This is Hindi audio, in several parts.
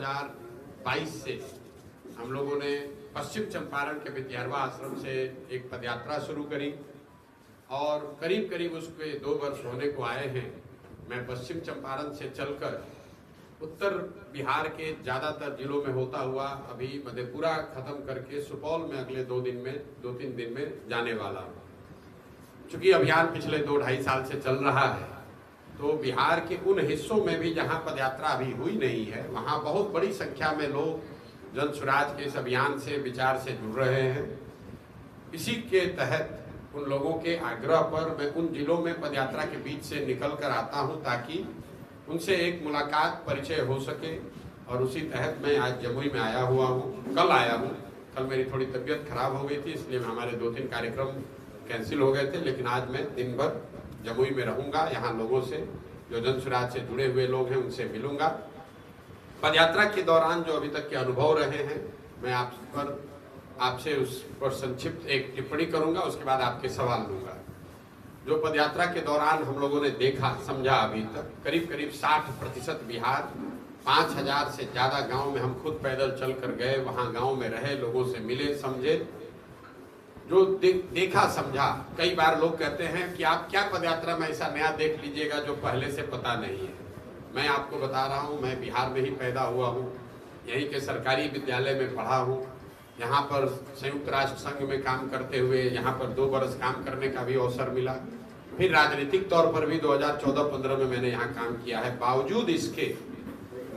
2022 से हम लोगों ने पश्चिम चंपारण के विद्यारवा आश्रम से एक पदयात्रा शुरू करी और करीब करीब उसके 2 वर्ष होने को आए हैं। मैं पश्चिम चंपारण से चलकर उत्तर बिहार के ज़्यादातर जिलों में होता हुआ अभी मधेपुरा खत्म करके सुपौल में अगले 2-3 दिन में जाने वाला हूँ। चूँकि अभियान पिछले 2-2.5 साल से चल रहा है, तो बिहार के उन हिस्सों में भी जहाँ पदयात्रा अभी हुई नहीं है, वहाँ बहुत बड़ी संख्या में लोग जन स्वराज के इस अभियान से विचार से जुड़ रहे हैं। इसी के तहत उन लोगों के आग्रह पर मैं उन जिलों में पदयात्रा के बीच से निकल कर आता हूं ताकि उनसे एक मुलाकात परिचय हो सके। और उसी तहत मैं आज जमुई में आया हुआ हूं। कल आया हूं, कल मेरी थोड़ी तबीयत खराब हो गई थी, इसलिए हमारे 2-3 कार्यक्रम कैंसिल हो गए थे, लेकिन आज मैं दिन भर जमुई में रहूंगा। यहाँ लोगों से, जो जन स्वराज से जुड़े हुए लोग हैं, उनसे मिलूंगा। पदयात्रा के दौरान जो अभी तक के अनुभव रहे हैं, मैं आपसे उस पर संक्षिप्त एक टिप्पणी करूंगा, उसके बाद आपके सवाल लूंगा। जो पदयात्रा के दौरान हम लोगों ने देखा समझा, अभी तक करीब 60% बिहार, 5000 से ज़्यादा गांव में हम खुद पैदल चल कर गए, वहां गांव में रहे, लोगों से मिले, समझे, जो देखा समझा। कई बार लोग कहते हैं कि आप क्या पदयात्रा में ऐसा नया देख लीजिएगा जो पहले से पता नहीं है। मैं आपको बता रहा हूँ, मैं बिहार में ही पैदा हुआ हूँ, यहीं के सरकारी विद्यालय में पढ़ा हूँ, यहाँ पर संयुक्त राष्ट्र संघ में काम करते हुए यहाँ पर 2 बरस काम करने का भी अवसर मिला। फिर राजनीतिक तौर पर भी 2014-15 में मैंने यहाँ काम किया है। बावजूद इसके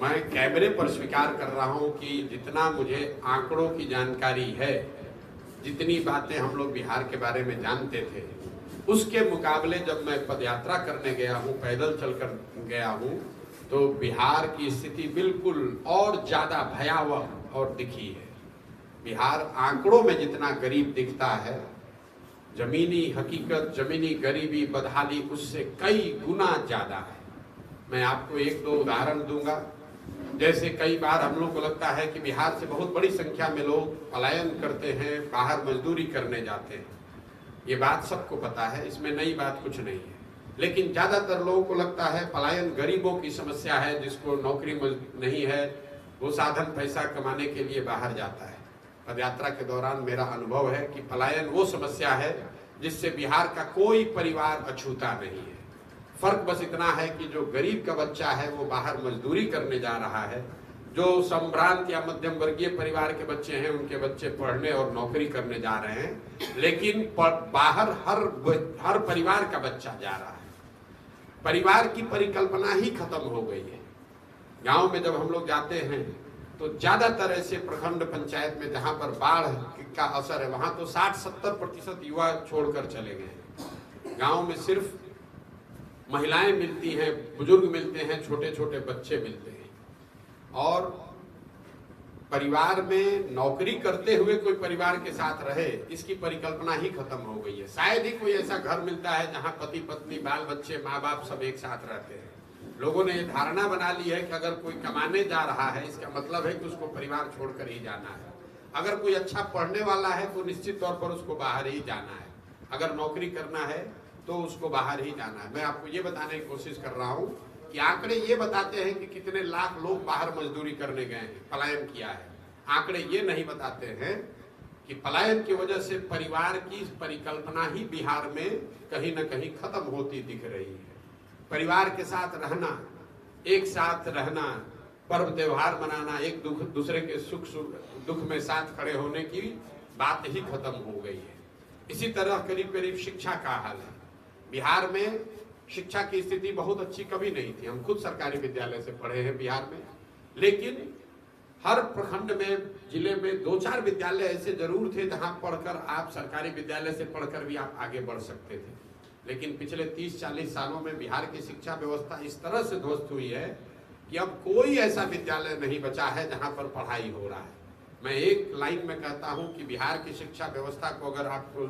मैं कैमरे पर स्वीकार कर रहा हूँ कि जितना मुझे आंकड़ों की जानकारी है, जितनी बातें हम लोग बिहार के बारे में जानते थे, उसके मुकाबले जब मैं पदयात्रा करने गया हूँ, पैदल चलकर गया हूँ, तो बिहार की स्थिति बिल्कुल और ज़्यादा भयावह और दिखी है। बिहार आंकड़ों में जितना गरीब दिखता है, जमीनी हकीकत, जमीनी गरीबी, बदहाली उससे कई गुना ज़्यादा है। मैं आपको 1-2 उदाहरण दूंगा। जैसे कई बार हम लोग को लगता है कि बिहार से बहुत बड़ी संख्या में लोग पलायन करते हैं, बाहर मजदूरी करने जाते हैं। ये बात सबको पता है, इसमें नई बात कुछ नहीं है। लेकिन ज़्यादातर लोगों को लगता है पलायन गरीबों की समस्या है, जिसको नौकरी नहीं है, वो साधन पैसा कमाने के लिए बाहर जाता है। पदयात्रा के दौरान मेरा अनुभव है कि पलायन वो समस्या है जिससे बिहार का कोई परिवार अछूता नहीं है। फर्क बस इतना है कि जो गरीब का बच्चा है वो बाहर मजदूरी करने जा रहा है, जो संभ्रांत या मध्यम वर्गीय परिवार के बच्चे हैं उनके बच्चे पढ़ने और नौकरी करने जा रहे हैं, लेकिन बाहर हर परिवार का बच्चा जा रहा है। परिवार की परिकल्पना ही खत्म हो गई है। गांव में जब हम लोग जाते हैं तो ज्यादातर ऐसे प्रखंड पंचायत में जहां पर बाढ़ का असर है, वहां तो 60-70% युवा छोड़कर चले गए। गांव में सिर्फ महिलाएं मिलती हैं, बुजुर्ग मिलते हैं, छोटे छोटे बच्चे मिलते हैं। और परिवार में नौकरी करते हुए कोई परिवार के साथ रहे, इसकी परिकल्पना ही खत्म हो गई है। शायद ही कोई ऐसा घर मिलता है जहां पति पत्नी, बाल बच्चे, माँ बाप सब एक साथ रहते हैं। लोगों ने ये धारणा बना ली है कि अगर कोई कमाने जा रहा है, इसका मतलब है कि उसको परिवार छोड़कर ही जाना है। अगर कोई अच्छा पढ़ने वाला है तो निश्चित तौर पर उसको बाहर ही जाना है। अगर नौकरी करना है तो उसको बाहर ही जाना है। मैं आपको ये बताने की कोशिश कर रहा हूँ कि आंकड़े ये बताते हैं कि कितने लाख लोग बाहर मजदूरी करने गए हैं, पलायन किया है। आंकड़े ये नहीं बताते हैं कि पलायन की वजह से परिवार की परिकल्पना ही बिहार में कहीं न कहीं खत्म होती दिख रही है। परिवार के साथ रहना, एक साथ रहना, पर्व त्योहार मनाना, एक दूसरे के सुख दुख में साथ खड़े होने की बात ही खत्म हो गई है। इसी तरह करीब शिक्षा का हाल है। बिहार में शिक्षा की स्थिति बहुत अच्छी कभी नहीं थी। हम खुद सरकारी विद्यालय से पढ़े हैं बिहार में, लेकिन हर प्रखंड में, जिले में 2-4 विद्यालय ऐसे जरूर थे जहां पढ़कर आप, सरकारी विद्यालय से पढ़कर भी आप आगे बढ़ सकते थे। लेकिन पिछले 30-40 सालों में बिहार की शिक्षा व्यवस्था इस तरह से ध्वस्त हुई है कि अब कोई ऐसा विद्यालय नहीं बचा है जहां पर पढ़ाई हो रहा है। मैं एक लाइन में कहता हूं कि बिहार की शिक्षा व्यवस्था को अगर आपको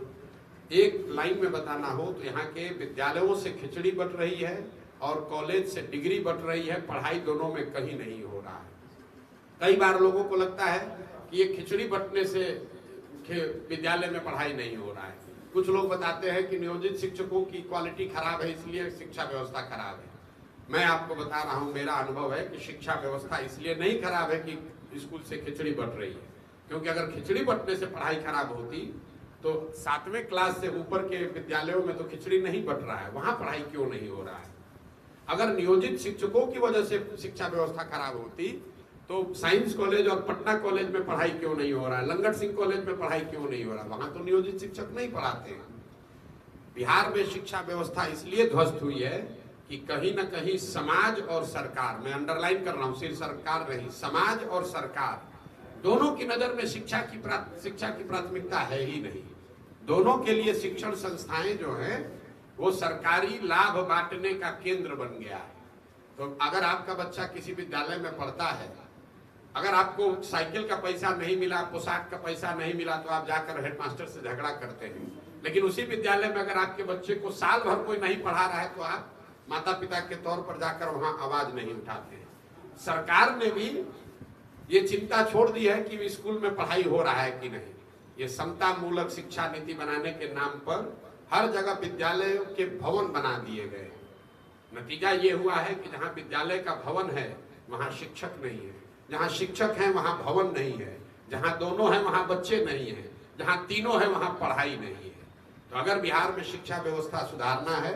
एक लाइन में बताना हो तो यहाँ के विद्यालयों से खिचड़ी बट रही है और कॉलेज से डिग्री बट रही है। पढ़ाई दोनों में कहीं नहीं हो रहा है। कई बार लोगों को लगता है कि ये खिचड़ी बटने से विद्यालय में पढ़ाई नहीं हो रहा है। कुछ लोग बताते हैं कि नियोजित शिक्षकों की क्वालिटी खराब है, इसलिए शिक्षा व्यवस्था खराब है। मैं आपको बता रहा हूं, मेरा अनुभव है कि शिक्षा व्यवस्था इसलिए नहीं खराब है कि स्कूल से खिचड़ी बट रही है, क्योंकि अगर खिचड़ी बटने से पढ़ाई खराब होती तो 7वें क्लास से ऊपर के विद्यालयों में तो खिचड़ी नहीं बट रहा है, वहां पढ़ाई क्यों नहीं हो रहा है। अगर नियोजित शिक्षकों की वजह से शिक्षा व्यवस्था खराब होती तो साइंस कॉलेज और पटना कॉलेज में पढ़ाई क्यों नहीं हो रहा है, लंगट सिंह कॉलेज में पढ़ाई क्यों नहीं हो रहा, वहां तो नियोजित शिक्षक नहीं पढ़ाते हैं। बिहार में शिक्षा व्यवस्था इसलिए ध्वस्त हुई है कि कहीं ना कहीं समाज और सरकार, मैं अंडरलाइन कर रहा हूं, सिर्फ सरकार नहीं, समाज और सरकार दोनों की नजर में शिक्षा की प्राथमिकता है ही नहीं। दोनों के लिए शिक्षण संस्थाएं जो हैं वो सरकारी लाभ बांटने का केंद्र बन गया है। तो अगर आपका बच्चा किसी विद्यालय में पढ़ता है, अगर आपको साइकिल का पैसा नहीं मिला, पोशाक का पैसा नहीं मिला, तो आप जाकर हेडमास्टर से झगड़ा करते हैं। लेकिन उसी विद्यालय में अगर आपके बच्चे को साल भर कोई नहीं पढ़ा रहा है तो आप माता पिता के तौर पर जाकर वहां आवाज नहीं उठाते हैं। सरकार ने भी ये चिंता छोड़ दी है कि स्कूल में पढ़ाई हो रहा है कि नहीं। ये समता मूलक शिक्षा नीति बनाने के नाम पर हर जगह विद्यालयों के भवन बना दिए गए। नतीजा ये हुआ है कि जहाँ विद्यालय का भवन है वहाँ शिक्षक नहीं है, जहाँ शिक्षक है वहाँ भवन नहीं है, जहाँ दोनों है वहाँ बच्चे नहीं है, जहाँ तीनों है वहाँ पढ़ाई नहीं है। तो अगर बिहार में शिक्षा व्यवस्था सुधारना है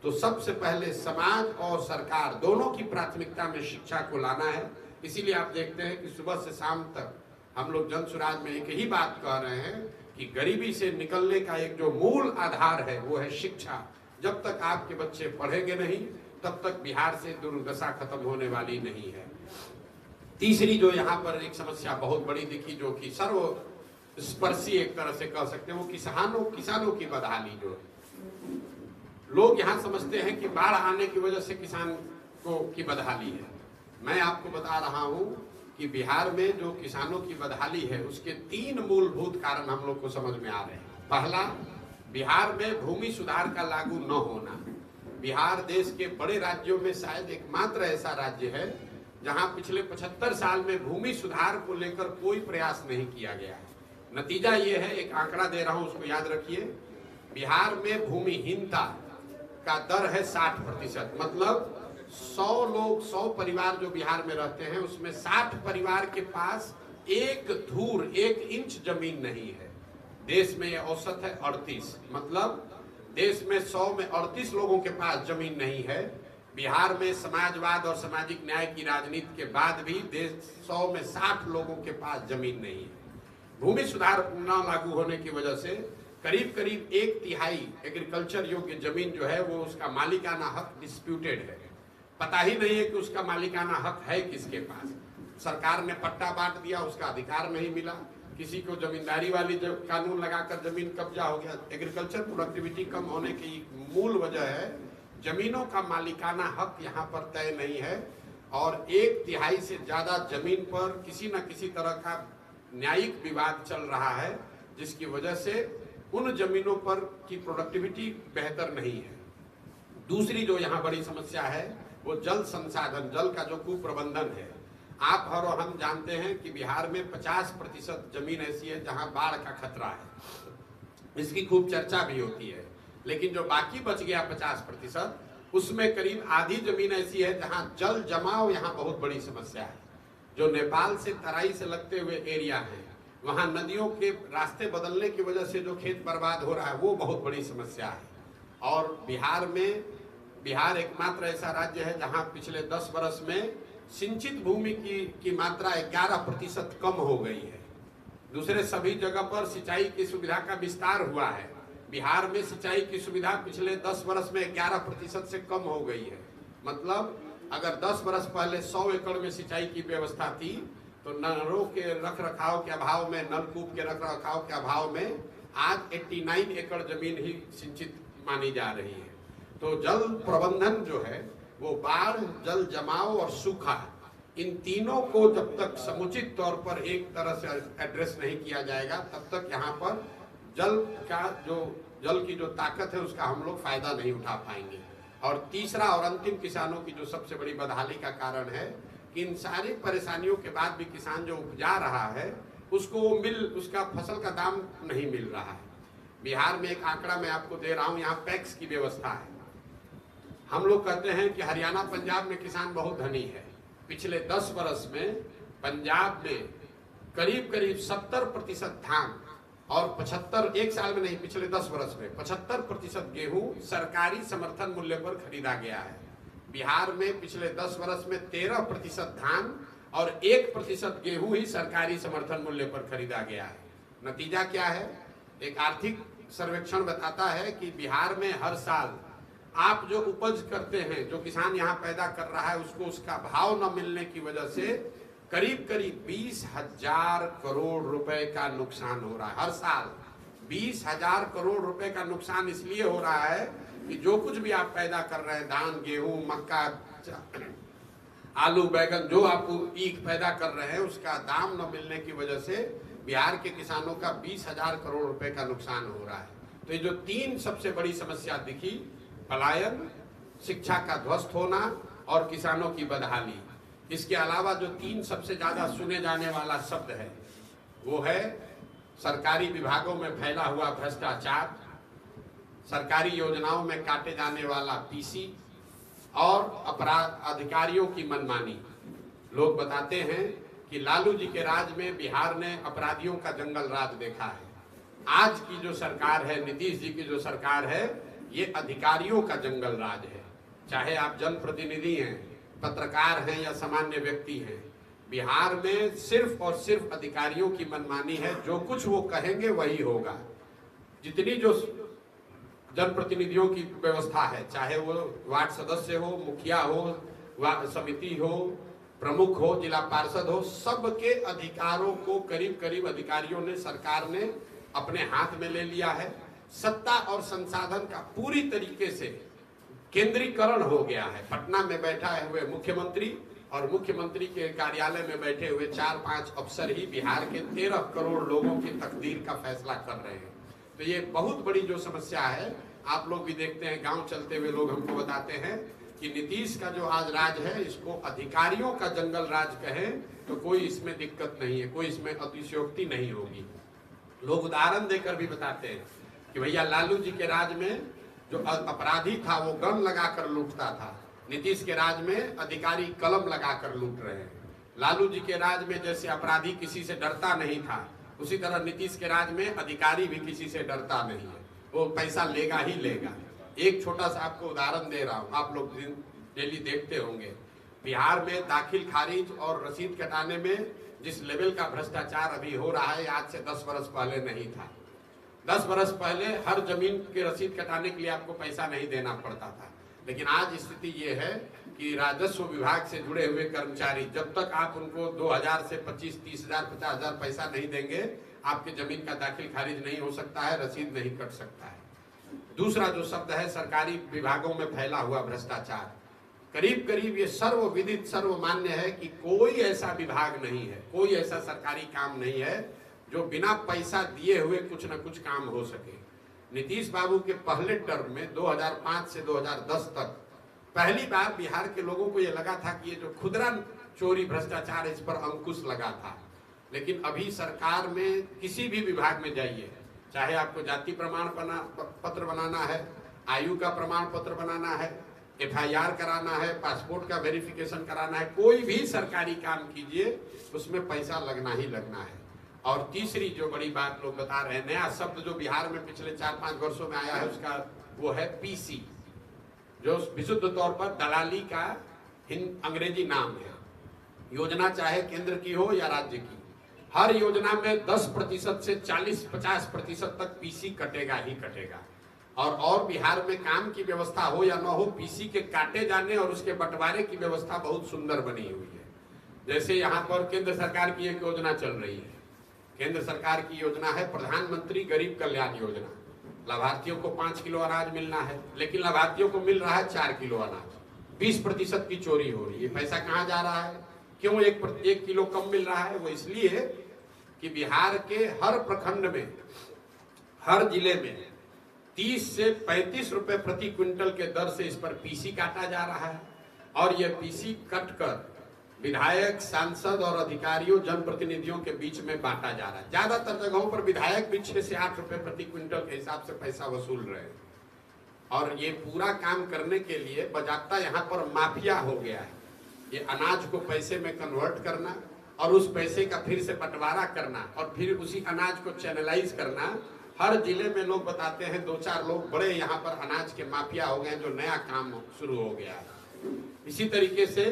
तो सबसे पहले समाज और सरकार दोनों की प्राथमिकता में शिक्षा को लाना है। इसीलिए आप देखते हैं कि सुबह से शाम तक हम लोग जन सुराज में एक ही बात कह रहे हैं कि गरीबी से निकलने का एक जो मूल आधार है वो है शिक्षा। जब तक आपके बच्चे पढ़ेंगे नहीं तब तक बिहार से दुर्दशा खत्म होने वाली नहीं है। तीसरी जो यहाँ पर एक समस्या बहुत बड़ी दिखी, जो कि सर्वस्पर्शी एक तरह से कह सकते हैं, वो किसानों की बदहाली जो है। लोग यहाँ समझते हैं कि बाढ़ आने की वजह से किसान की बदहाली है। मैं आपको बता रहा हूँ कि बिहार में जो किसानों की बदहाली है उसके 3 मूलभूत कारण हम लोग को समझ में आ रहे हैं। पहला, बिहार में भूमि सुधार का लागू न होना। बिहार देश के बड़े राज्यों में शायद एकमात्र ऐसा राज्य है जहां पिछले 75 साल में भूमि सुधार को लेकर कोई प्रयास नहीं किया गया है। नतीजा ये है, एक आंकड़ा दे रहा हूं उसको याद रखिए, बिहार में भूमिहीनता का दर है 60%। मतलब 100 परिवार जो बिहार में रहते हैं उसमें 60 परिवार के पास एक धूर 1 इंच जमीन नहीं है। देश में यह औसत है 38, मतलब देश में 100 में 38 लोगों के पास जमीन नहीं है। बिहार में समाजवाद और सामाजिक न्याय की राजनीति के बाद भी देश 100 में 60 लोगों के पास जमीन नहीं है। भूमि सुधार न लागू होने की वजह से करीब करीब 1/3 एग्रीकल्चर योग्य जमीन जो है वो उसका मालिकाना हक डिस्प्यूटेड है। पता ही नहीं है कि उसका मालिकाना हक है किसके पास। सरकार ने पट्टा बांट दिया, उसका अधिकार नहीं मिला। किसी को जमींदारी वाली जब कानून लगाकर जमीन कब्जा हो गया। एग्रीकल्चर प्रोडक्टिविटी कम होने की मूल वजह है जमीनों का मालिकाना हक यहाँ पर तय नहीं है और 1/3 से ज्यादा जमीन पर किसी न किसी तरह का न्यायिक विवाद चल रहा है, जिसकी वजह से उन जमीनों पर की प्रोडक्टिविटी बेहतर नहीं है। दूसरी जो यहाँ बड़ी समस्या है वो जल संसाधन, जल का जो कुप्रबंधन है। आप और हम जानते हैं कि बिहार में 50% जमीन ऐसी है जहां बाढ़ का खतरा है, इसकी खूब चर्चा भी होती है। लेकिन जो बाकी बच गया 50%, उसमें करीब आधी जमीन ऐसी है जहां जल जमाव यहाँ बहुत बड़ी समस्या है। जो नेपाल से तराई से लगते हुए एरिया है वहां नदियों के रास्ते बदलने की वजह से जो खेत बर्बाद हो रहा है वो बहुत बड़ी समस्या है। और बिहार एकमात्र ऐसा राज्य है जहां पिछले 10 वर्ष में सिंचित भूमि की मात्रा 11% कम हो गई है। दूसरे सभी जगह पर सिंचाई की सुविधा का विस्तार हुआ है, बिहार में सिंचाई की सुविधा पिछले 10 वर्ष में 11% से कम हो गई है। मतलब अगर 10 वर्ष पहले 100 एकड़ में सिंचाई की व्यवस्था थी तो नहरों के रख रखाव के अभाव में, नलकूप के रख रखाव के अभाव में आज 89 एकड़ जमीन ही सिंचित मानी जा रही है। तो जल प्रबंधन जो है वो बाढ़, जल जमाव और सूखा, इन तीनों को जब तक समुचित तौर पर एक तरह से एड्रेस नहीं किया जाएगा तब तक यहाँ पर जल की जो ताकत है उसका हम लोग फायदा नहीं उठा पाएंगे। और तीसरा और अंतिम किसानों की जो सबसे बड़ी बदहाली का कारण है कि इन सारी परेशानियों के बाद भी किसान जो उपजा रहा है उसको उसका फसल का दाम नहीं मिल रहा है। बिहार में एक आंकड़ा मैं आपको दे रहा हूँ, यहाँ पैक्स की व्यवस्था है। हम लोग कहते हैं कि हरियाणा पंजाब में किसान बहुत धनी है। पिछले 10 वर्ष में पंजाब में करीब करीब 70% धान और 75, एक साल में नहीं, पिछले 10 वर्ष में 75% गेहूं सरकारी समर्थन मूल्य पर खरीदा गया है। बिहार में पिछले 10 वर्ष में 13% धान और 1% गेहूं ही सरकारी समर्थन मूल्य पर खरीदा गया है। नतीजा क्या है? एक आर्थिक सर्वेक्षण बताता है कि बिहार में हर साल आप जो उपज करते हैं, जो किसान यहाँ पैदा कर रहा है, उसको उसका भाव न मिलने की वजह से करीब करीब 20,000 करोड़ रुपए का नुकसान हो रहा है। हर साल 20,000 करोड़ रुपए का नुकसान इसलिए हो रहा है कि जो कुछ भी आप पैदा कर रहे हैं, धान, गेहूं, मक्का, आलू, बैगन, जो आप ईख पैदा कर रहे हैं, उसका दाम न मिलने की वजह से बिहार के किसानों का 20,000 करोड़ रुपए का नुकसान हो रहा है। तो ये जो 3 सबसे बड़ी समस्या दिखी, पलायन, शिक्षा का ध्वस्त होना और किसानों की बदहाली, इसके अलावा जो 3 सबसे ज्यादा सुने जाने वाला शब्द है वो है सरकारी विभागों में फैला हुआ भ्रष्टाचार, सरकारी योजनाओं में काटे जाने वाला पीसी और अपराध अधिकारियों की मनमानी। लोग बताते हैं कि लालू जी के राज में बिहार ने अपराधियों का जंगल राज देखा है। आज की जो सरकार है, नीतीश जी की जो सरकार है, ये अधिकारियों का जंगल राज है। चाहे आप जनप्रतिनिधि हैं, पत्रकार हैं या सामान्य व्यक्ति हैं, बिहार में सिर्फ और सिर्फ अधिकारियों की मनमानी है। जो कुछ वो कहेंगे वही होगा। जितनी जो जनप्रतिनिधियों की व्यवस्था है, चाहे वो वार्ड सदस्य हो, मुखिया हो, समिति हो, प्रमुख हो, जिला पार्षद हो, सबके अधिकारों को करीब करीब अधिकारियों ने, सरकार ने अपने हाथ में ले लिया है। सत्ता और संसाधन का पूरी तरीके से केंद्रीकरण हो गया है। पटना में बैठा हुए मुख्यमंत्री और मुख्यमंत्री के कार्यालय में बैठे हुए 4-5 अफसर ही बिहार के 13 करोड़ लोगों की तकदीर का फैसला कर रहे हैं। तो ये बहुत बड़ी जो समस्या है, आप लोग भी देखते हैं, गांव चलते हुए लोग हमको बताते हैं कि नीतीश का जो आज राज है, इसको अधिकारियों का जंगल राज कहें तो कोई इसमें दिक्कत नहीं है, कोई इसमें अतिशयोक्ति नहीं होगी। लोग उदाहरण देकर भी बताते हैं कि भैया लालू जी के राज में जो अपराधी था वो गन लगाकर लूटता था, नीतीश के राज में अधिकारी कलम लगाकर लूट रहे हैं। लालू जी के राज में जैसे अपराधी किसी से डरता नहीं था, उसी तरह नीतीश के राज में अधिकारी भी किसी से डरता नहीं है, वो पैसा लेगा ही लेगा। एक छोटा सा आपको उदाहरण दे रहा हूँ, आप लोग डेली देखते होंगे, बिहार में दाखिल खारिज और रसीद कटाने में जिस लेवल का भ्रष्टाचार अभी हो रहा है, आज से 10 वर्ष पहले नहीं था। 10 वर्ष पहले हर जमीन के रसीद कटाने के लिए आपको पैसा नहीं देना पड़ता था, लेकिन आज स्थिति ये है कि राजस्व विभाग से जुड़े हुए कर्मचारी, जब तक आप उनको 2,000 से 25-30 हजार 50,000 पैसा नहीं देंगे, आपके जमीन का दाखिल खारिज नहीं हो सकता है, रसीद नहीं कट सकता है। दूसरा जो शब्द है, सरकारी विभागों में फैला हुआ भ्रष्टाचार। करीब करीब ये सर्वविदित, सर्वमान्य है कि कोई ऐसा विभाग नहीं है, कोई ऐसा सरकारी काम नहीं है जो बिना पैसा दिए हुए कुछ न कुछ काम हो सके। नीतीश बाबू के पहले टर्म में 2005 से 2010 तक पहली बार बिहार के लोगों को ये लगा था कि ये जो खुदरा चोरी भ्रष्टाचार, इस पर अंकुश लगा था। लेकिन अभी सरकार में किसी भी विभाग में जाइए, चाहे आपको जाति प्रमाण पत्र बनाना है, आयु का प्रमाण पत्र बनाना है, FIR कराना है, पासपोर्ट का वेरिफिकेशन कराना है, कोई भी सरकारी काम कीजिए उसमें पैसा लगना ही लगना है। और तीसरी जो बड़ी बात लोग बता रहे हैं, नया शब्द जो बिहार में पिछले 4-5 वर्षों में आया है, उसका वो है PC, जो विशुद्ध तौर पर दलाली का अंग्रेजी नाम है। योजना चाहे केंद्र की हो या राज्य की, हर योजना में 10% से 40-50% तक PC कटेगा ही कटेगा। और बिहार में काम की व्यवस्था हो या न हो, PC के काटे जाने और उसके बंटवारे की व्यवस्था बहुत सुंदर बनी हुई है। जैसे यहाँ पर केंद्र सरकार की एक योजना चल रही है, केंद्र सरकार की योजना है प्रधानमंत्री गरीब कल्याण योजना। लाभार्थियों को 5 किलो अनाज मिलना है, लेकिन लाभार्थियों को मिल रहा है 4 किलो अनाज। 20% की चोरी हो रही है। पैसा कहाँ जा रहा है? क्यों 1 किलो कम मिल रहा है? वो इसलिए कि बिहार के हर प्रखंड में, हर जिले में 30 से 35 रुपए प्रति क्विंटल के दर से इस पर PC काटा जा रहा है। और यह PC कट कर विधायक, सांसद और अधिकारियों, जनप्रतिनिधियों के बीच में बांटा जा रहा है। ज्यादातर जगहों पर विधायक भी 6 से 8 रुपए प्रति क्विंटल के हिसाब से पैसा वसूल रहे हैं। और ये पूरा काम करने के लिए बाकायदा यहाँ पर माफिया हो गया है। ये अनाज को पैसे में कन्वर्ट करना और उस पैसे का फिर से बंटवारा करना और फिर उसी अनाज को चैनलाइज करना। हर जिले में लोग बताते हैं 2-4 लोग बड़े यहाँ पर अनाज के माफिया हो गए, जो नया काम शुरू हो गया है। इसी तरीके से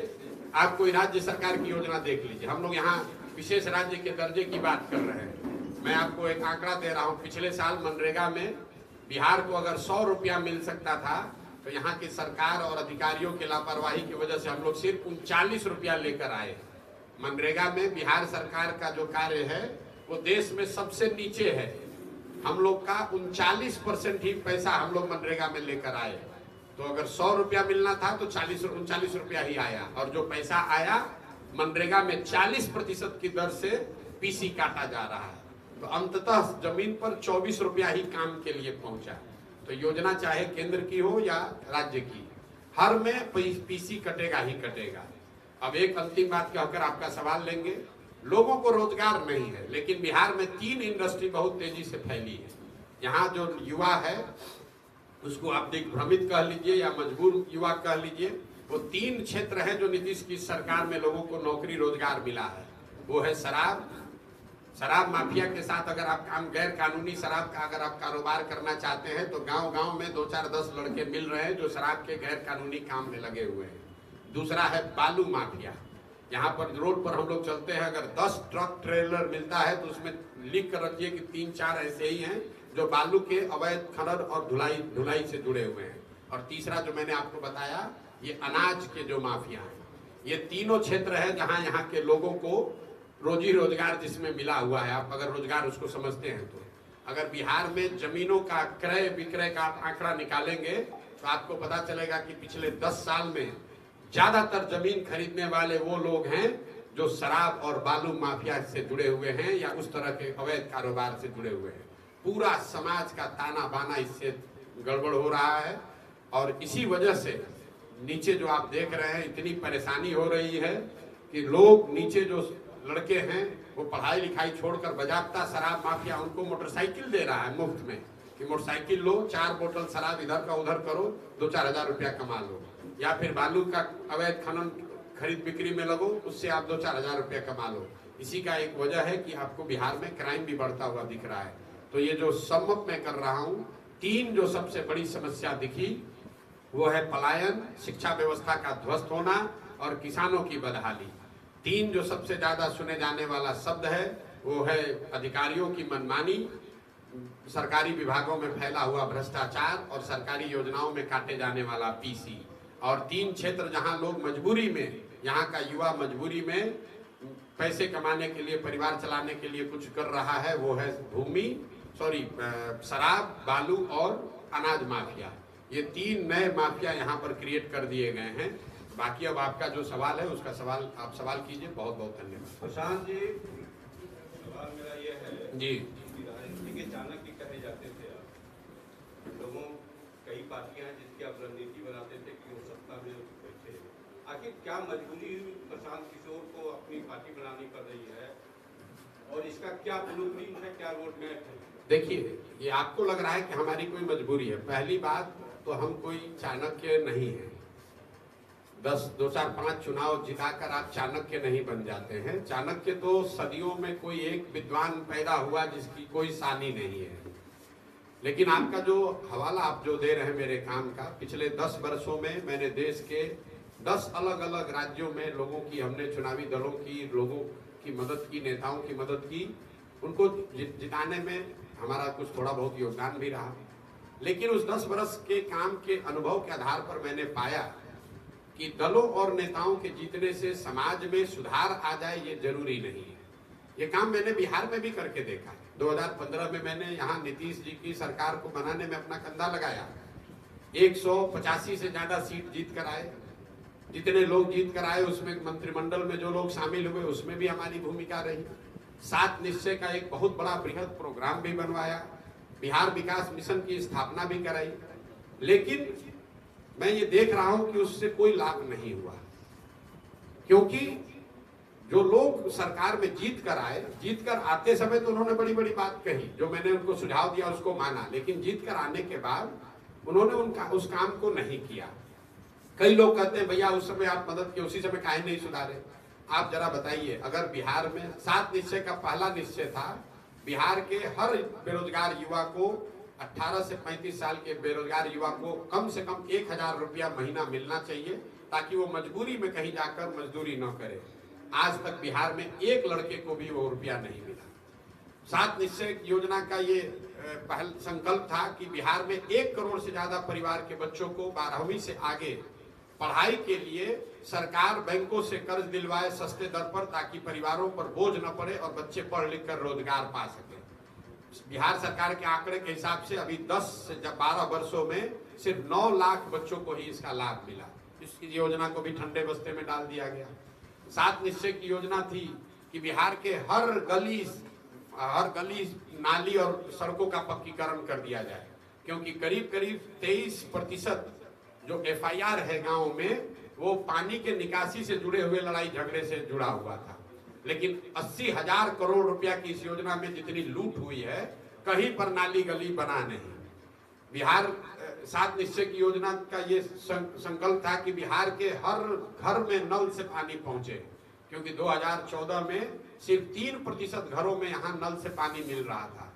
आप कोई राज्य सरकार की योजना देख लीजिए। हम लोग यहाँ विशेष राज्य के दर्जे की बात कर रहे हैं। मैं आपको एक आंकड़ा दे रहा हूँ। पिछले साल मनरेगा में बिहार को अगर 100 रुपया मिल सकता था, तो यहाँ की सरकार और अधिकारियों की लापरवाही की वजह से हम लोग सिर्फ 39 रुपया लेकर आए। मनरेगा में बिहार सरकार का जो कार्य है वो देश में सबसे नीचे है। हम लोग का 39% ही पैसा हम लोग मनरेगा में लेकर आए। तो अगर 100 रुपया मिलना था तो 39 रुपया ही आया, और जो पैसा आया मनरेगा में 40% की दर से पीसी काटा जा रहा है। तो अंततः जमीन पर 24 रुपया ही काम के लिए पहुंचा। तो योजना चाहे केंद्र की हो या राज्य की, हर में पीसी कटेगा ही कटेगा। अब एक अंतिम बात कहकर आपका सवाल लेंगे। लोगों को रोजगार नहीं है, लेकिन बिहार में 3 इंडस्ट्री बहुत तेजी से फैली है। यहाँ जो युवा है उसको आप दिग्भ्रमित कह लीजिए या मजबूर युवा कह लीजिए, वो 3 क्षेत्र है जो नीतीश की सरकार में लोगों को नौकरी रोजगार मिला है। वो है शराब माफिया के साथ अगर आप काम, गैर कानूनी शराब का अगर आप कारोबार करना चाहते हैं तो गांव-गांव में 2-4-10 लड़के मिल रहे हैं जो शराब के गैर कानूनी काम में लगे हुए हैं। दूसरा है बालू माफिया। यहाँ पर रोड पर हम लोग चलते हैं, अगर 10 ट्रक ट्रेलर मिलता है तो उसमें लिख कर रखिए कि 3-4 ऐसे ही हैं जो बालू के अवैध खनन और ढुलाई से जुड़े हुए हैं। और तीसरा जो मैंने आपको बताया, ये अनाज के जो माफिया हैं। ये तीनों क्षेत्र है जहाँ यहाँ के लोगों को रोजी रोजगार जिसमें मिला हुआ है। आप अगर रोजगार उसको समझते हैं तो अगर बिहार में जमीनों का क्रय विक्रय का आप आंकड़ा निकालेंगे तो आपको पता चलेगा कि पिछले 10 साल में ज्यादातर जमीन खरीदने वाले वो लोग हैं जो शराब और बालू माफिया से जुड़े हुए हैं या उस तरह के अवैध कारोबार से जुड़े हुए हैं। पूरा समाज का ताना बाना इससे गड़बड़ हो रहा है। और इसी वजह से नीचे जो आप देख रहे हैं इतनी परेशानी हो रही है कि लोग नीचे जो लड़के हैं वो पढ़ाई लिखाई छोड़कर बाकायदा शराब माफिया उनको मोटरसाइकिल दे रहा है मुफ्त में कि मोटरसाइकिल लो, 4 बोतल शराब इधर का उधर करो, 2-4 हजार रुपया कमा लो। या फिर बालू का अवैध खनन खरीद बिक्री में लगो, उससे आप 2-4 हजार रुपया कमा लो। इसी का एक वजह है कि आपको बिहार में क्राइम भी बढ़ता हुआ दिख रहा है। तो ये जो सम्मत मैं कर रहा हूँ, 3 जो सबसे बड़ी समस्या दिखी वो है पलायन, शिक्षा व्यवस्था का ध्वस्त होना और किसानों की बदहाली। 3 जो सबसे ज्यादा सुने जाने वाला शब्द है वो है अधिकारियों की मनमानी, सरकारी विभागों में फैला हुआ भ्रष्टाचार और सरकारी योजनाओं में काटे जाने वाला पीसी। और 3 क्षेत्र जहां लोग मजबूरी में, यहाँ का युवा मजबूरी में पैसे कमाने के लिए, परिवार चलाने के लिए कुछ कर रहा है, वो है शराब, बालू और अनाज माफिया। ये 3 नए माफिया यहाँ पर क्रिएट कर दिए गए हैं। बाकी अब आपका जो सवाल है उसका सवाल आप सवाल कीजिए। बहुत बहुत धन्यवाद। प्रशांत जी, सवाल मेरा ये है जी, राजनीति के चाणक्य कहे जाते थे आप। लोगों कई पार्टियां हैं जिसकी आप रणनीति बनाते थे कि वो सत्ता में बैठे। आखिर क्या मजबूरी प्रशांत किशोर को अपनी पार्टी बनानी पड़ रही है और इसका क्या ब्लूप्रिंट है, क्या रोड मैप है? देखिए, ये आपको लग रहा है कि हमारी कोई मजबूरी है। पहली बात तो हम कोई चाणक्य नहीं है। 2-4-5 चुनाव जिताकर आप चाणक्य नहीं बन जाते हैं। चाणक्य तो सदियों में कोई एक विद्वान पैदा हुआ जिसकी कोई सानी नहीं है। लेकिन आपका जो हवाला आप जो दे रहे हैं मेरे काम का, पिछले 10 वर्षों में मैंने देश के 10 अलग अलग राज्यों में लोगों की, हमने चुनावी दलों की, लोगों की मदद की, नेताओं की मदद की, उनको जिताने में हमारा कुछ थोड़ा बहुत योगदान भी रहा। लेकिन उस 10 वर्ष के काम के अनुभव के आधार पर मैंने पाया कि दलों और नेताओं के जीतने से समाज में सुधार आ जाए ये जरूरी नहीं है। ये काम मैंने बिहार में भी करके देखा। 2015 में मैंने यहाँ नीतीश जी की सरकार को बनाने में अपना कंधा लगाया। 185 से ज्यादा सीट जीत कर आए। जितने लोग जीत कर आए उसमें मंत्रिमंडल में जो लोग शामिल हुए उसमें भी हमारी भूमिका रही। 7 निश्चय का एक बहुत बड़ा बृहद प्रोग्राम भी बनवाया, बिहार विकास मिशन की स्थापना भी कराई। लेकिन मैं ये देख रहा हूं कि उससे कोई लाभ नहीं हुआ, क्योंकि जो लोग सरकार में जीत कर आए, जीत कर आते समय तो उन्होंने बड़ी बड़ी बात कही, जो मैंने उनको सुझाव दिया उसको माना। लेकिन जीत कर आने के बाद उन्होंने उस काम को नहीं किया। कई लोग कहते हैं भैया उस समय आप मदद किए, उसी समय काहे नहीं सुधारे। आप जरा बताइए, अगर बिहार में 7 निश्चय का पहला निश्चय था बिहार के हर बेरोजगार युवा को, 18 से 35 साल के बेरोजगार युवा को कम से कम 1000 रुपया महीना मिलना चाहिए, ताकि वो मजबूरी में कहीं जाकर मजदूरी न करे। आज तक बिहार में एक लड़के को भी वो रुपया नहीं मिला। 7 निश्चय योजना का ये पहल संकल्प था कि बिहार में 1 करोड़ से ज्यादा परिवार के बच्चों को 12वीं से आगे पढ़ाई के लिए सरकार बैंकों से कर्ज दिलवाए सस्ते दर पर, ताकि परिवारों पर बोझ न पड़े और बच्चे पढ़ लिख कर रोजगार पा सके। बिहार सरकार के आंकड़े के हिसाब से अभी 10 से 12 वर्षों में सिर्फ 9 लाख बच्चों को ही इसका लाभ मिला। इस योजना को भी ठंडे बस्ते में डाल दिया गया। 7 निश्चय की योजना थी कि बिहार के हर गली नाली और सड़कों का पक्कीकरण कर दिया जाए, क्योंकि करीब करीब 23% जो FIR है गांव में, वो पानी के निकासी से जुड़े हुए लड़ाई झगड़े से जुड़ा हुआ था। लेकिन 80,000 करोड़ रुपया की इस योजना में जितनी लूट हुई है, कहीं पर नाली गली बना नहीं। बिहार 7 निश्चय की योजना का ये संकल्प था कि बिहार के हर घर में नल से पानी पहुंचे, क्योंकि 2014 में सिर्फ 3% घरों में यहाँ नल से पानी मिल रहा था।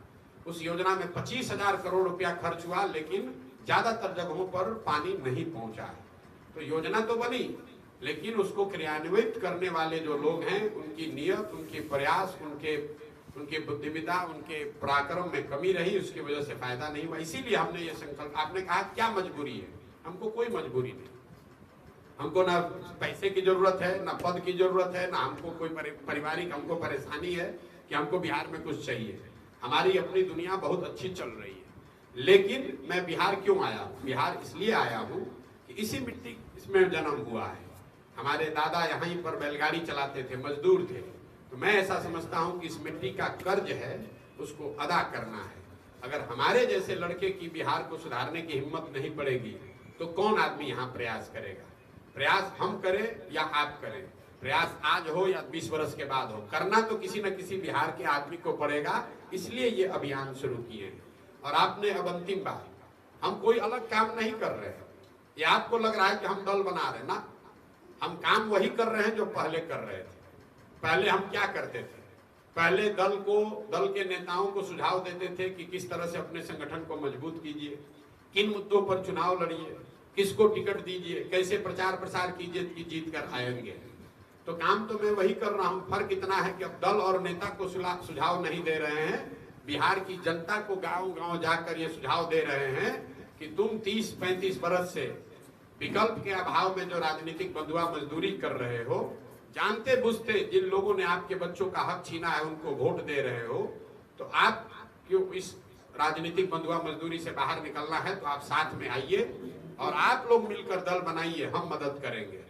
उस योजना में 25,000 करोड़ रुपया खर्च हुआ, लेकिन ज्यादातर जगहों पर पानी नहीं पहुंचा है। तो योजना तो बनी, लेकिन उसको क्रियान्वित करने वाले जो लोग हैं, उनकी नियत, उनके प्रयास, उनके बुद्धिमत्ता, उनके पराक्रम में कमी रही, उसकी वजह से फायदा नहीं हुआ। इसीलिए हमने ये संकल्प, आपने कहा क्या मजबूरी है, हमको कोई मजबूरी नहीं। हमको ना पैसे की जरूरत है, ना पद की जरूरत है, ना हमको कोई पारिवारिक हमको परेशानी है कि हमको बिहार में कुछ चाहिए। हमारी अपनी दुनिया बहुत अच्छी चल रही है। लेकिन मैं बिहार क्यों आया हूँ? बिहार इसलिए आया हूँ कि इसी मिट्टी इसमें जन्म हुआ है। हमारे दादा यहीं पर बैलगाड़ी चलाते थे, मजदूर थे। तो मैं ऐसा समझता हूँ कि इस मिट्टी का कर्ज है, उसको अदा करना है। अगर हमारे जैसे लड़के की बिहार को सुधारने की हिम्मत नहीं पड़ेगी, तो कौन आदमी यहाँ प्रयास करेगा? प्रयास हम करें या आप करें, प्रयास आज हो या 20 वर्ष के बाद हो, करना तो किसी न किसी बिहार के आदमी को पड़ेगा। इसलिए ये अभियान शुरू किए हैं। और आपने अब अंतिम बात, हम कोई अलग काम नहीं कर रहे हैं। ये आपको लग रहा है कि हम दल बना रहे हैं ना, हम काम वही कर रहे हैं जो पहले कर रहे थे। पहले हम क्या करते थे? पहले दल के नेताओं को सुझाव देते थे कि किस तरह से अपने संगठन को मजबूत कीजिए, किन मुद्दों पर चुनाव लड़िए, किसको टिकट दीजिए, कैसे प्रचार प्रसार कीजिए कि जीत कर आएंगे। तो काम तो मैं वही कर रहा हूं। फर्क इतना है कि अब दल और नेता को सुझाव नहीं दे रहे हैं, बिहार की जनता को गांव गांव जाकर ये सुझाव दे रहे हैं कि तुम 30-35 बरस से विकल्प के अभाव में जो राजनीतिक बंधुआ मजदूरी कर रहे हो, जानते बुझते जिन लोगों ने आपके बच्चों का हक छीना है उनको वोट दे रहे हो, तो आप क्यों इस राजनीतिक बंधुआ मजदूरी से बाहर निकलना है तो आप साथ में आइए और आप लोग मिलकर दल बनाइए, हम मदद करेंगे।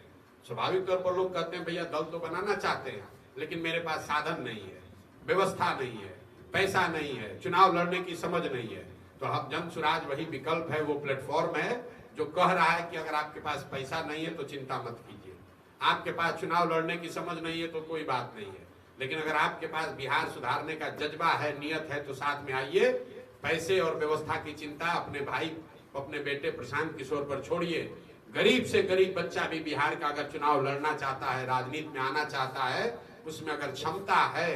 स्वाभाविक तौर पर लोग कहते हैं भैया दल तो बनाना चाहते हैं, लेकिन मेरे पास साधन नहीं है, व्यवस्था नहीं है, पैसा नहीं है, चुनाव लड़ने की समझ नहीं है। तो हम जन सुराज वही विकल्प है, वो प्लेटफॉर्म है जो कह रहा है कि अगर आपके पास पैसा नहीं है तो चिंता मत कीजिए, आपके पास चुनाव लड़ने की समझ नहीं है तो कोई बात नहीं है, लेकिन अगर आपके पास बिहार सुधारने का जज्बा है, नियत है, तो साथ में आइए। पैसे और व्यवस्था की चिंता अपने भाई, अपने बेटे प्रशांत किशोर पर छोड़िए। गरीब से गरीब बच्चा भी बिहार का अगर चुनाव लड़ना चाहता है, राजनीति में आना चाहता है, उसमें अगर क्षमता है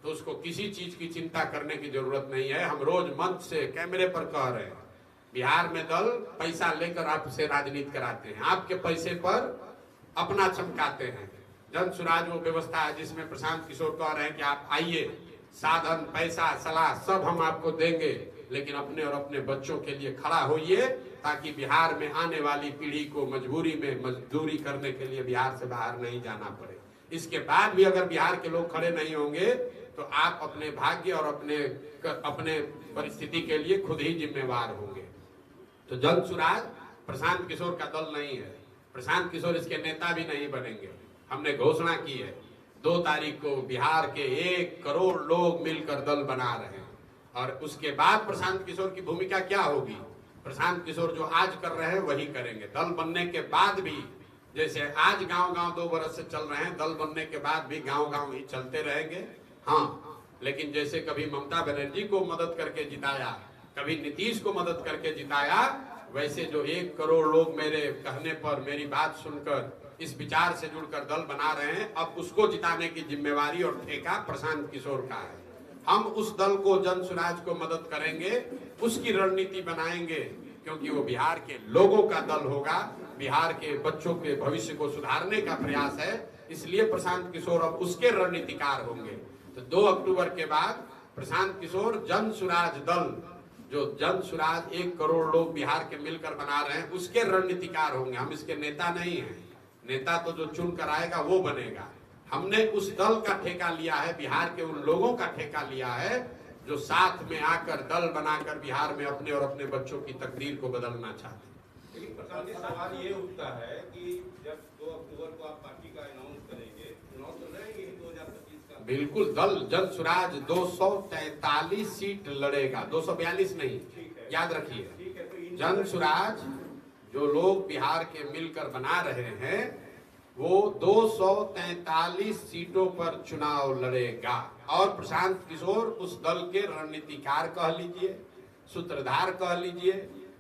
तो उसको किसी चीज की चिंता करने की जरूरत नहीं है। हम रोज मंच से, कैमरे पर कह रहे हैं, बिहार में दल पैसा लेकर आपसे राजनीति कराते हैं, आपके पैसे पर अपना चमकाते हैं। जन सुराज वो व्यवस्था है जिसमें प्रशांत किशोर कह रहे हैं कि आप आइए, साधन, पैसा, सलाह सब हम आपको देंगे, लेकिन अपने और अपने बच्चों के लिए खड़ा होइए, ताकि बिहार में आने वाली पीढ़ी को मजबूरी में मजदूरी करने के लिए बिहार से बाहर नहीं जाना पड़े। इसके बाद भी अगर बिहार के लोग खड़े नहीं होंगे तो आप अपने भाग्य और अपने परिस्थिति के लिए खुद ही जिम्मेवार होंगे। तो जन सुराज प्रशांत किशोर का दल नहीं है, प्रशांत किशोर इसके नेता भी नहीं बनेंगे। हमने घोषणा की है 2 तारीख को बिहार के 1 करोड़ लोग मिलकर दल बना रहे हैं। और उसके बाद प्रशांत किशोर की भूमिका क्या होगी? प्रशांत किशोर जो आज कर रहे हैं वही करेंगे। दल बनने के बाद भी, जैसे आज गांव गांव 2 बरस से चल रहे हैं, दल बनने के बाद भी गांव गांव ही चलते रहेंगे। हाँ, लेकिन जैसे कभी ममता बनर्जी को मदद करके जिताया, कभी नीतीश को मदद करके जिताया, वैसे जो 1 करोड़ लोग मेरे कहने पर मेरी बात सुनकर इस विचार से जुड़कर दल बना रहे हैं, अब उसको जिताने की जिम्मेवारी और ठेका प्रशांत किशोर का है। हम उस दल को, जन सुराज को मदद करेंगे, उसकी रणनीति बनाएंगे, क्योंकि वो बिहार के लोगों का दल होगा, बिहार के बच्चों के भविष्य को सुधारने का प्रयास है, इसलिए प्रशांत किशोर अब उसके रणनीतिकार होंगे। तो 2 अक्टूबर के बाद प्रशांत किशोर जन सुराज दल, जो जन सुराज 1 करोड़ लोग बिहार के मिलकर बना रहे हैं, उसके रणनीतिकार होंगे। हम इसके नेता नहीं हैं। नेता तो जो चुन कर आएगा वो बनेगा। हमने उस दल का ठेका लिया है, बिहार के उन लोगों का ठेका लिया है जो साथ में आकर दल बनाकर बिहार में अपने और अपने बच्चों की तकदीर को बदलना चाहते हैं। लेकिन प्रशांत जी, सवाल ये उठता है कि जब 2 अक्टूबर को आप पार्टी का अनाउंस करेंगे, चुनाव तो लड़ेंगे 2025 का। बिल्कुल, दल जन सुराज 243 सीट लड़ेगा, 242 नहीं, याद रखिए। तो जन सुराज जो लोग बिहार के मिलकर बना रहे हैं वो 243 सीटों पर चुनाव लड़ेगा। और प्रशांत किशोर उस दल के रणनीतिकार कह लीजिए, सूत्रधार कह लीजिए,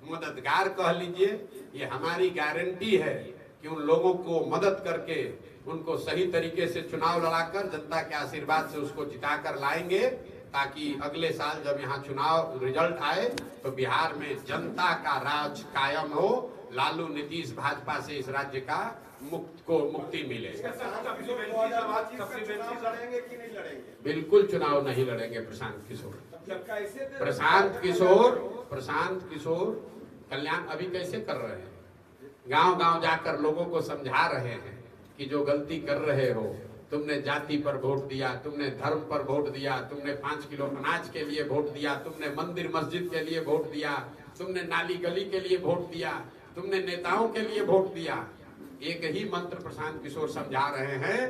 मददगार कह लीजिए। ये हमारी गारंटी है कि उन लोगों को मदद करके उनको सही तरीके से चुनाव लड़ाकर जनता के आशीर्वाद से उसको जिताकर लाएंगे, ताकि अगले साल जब यहाँ चुनाव रिजल्ट आए तो बिहार में जनता का राज कायम हो, लालू नीतीश भाजपा से इस राज्य का मुक्ति मिले। बिल्कुल चुनाव नहीं लड़ेंगे प्रशांत किशोर। प्रशांत किशोर कल्याण अभी कैसे कर रहे हैं, गांव गांव जाकर लोगों को समझा रहे हैं कि जो गलती कर रहे हो, तुमने जाति पर वोट दिया, तुमने धर्म पर वोट दिया, तुमने 5 किलो अनाज के लिए वोट दिया, तुमने मंदिर मस्जिद के लिए वोट दिया, तुमने नाली गली के लिए वोट दिया, तुमने नेताओं के लिए वोट दिया। एक ही मंत्र प्रशांत किशोर समझा रहे हैं,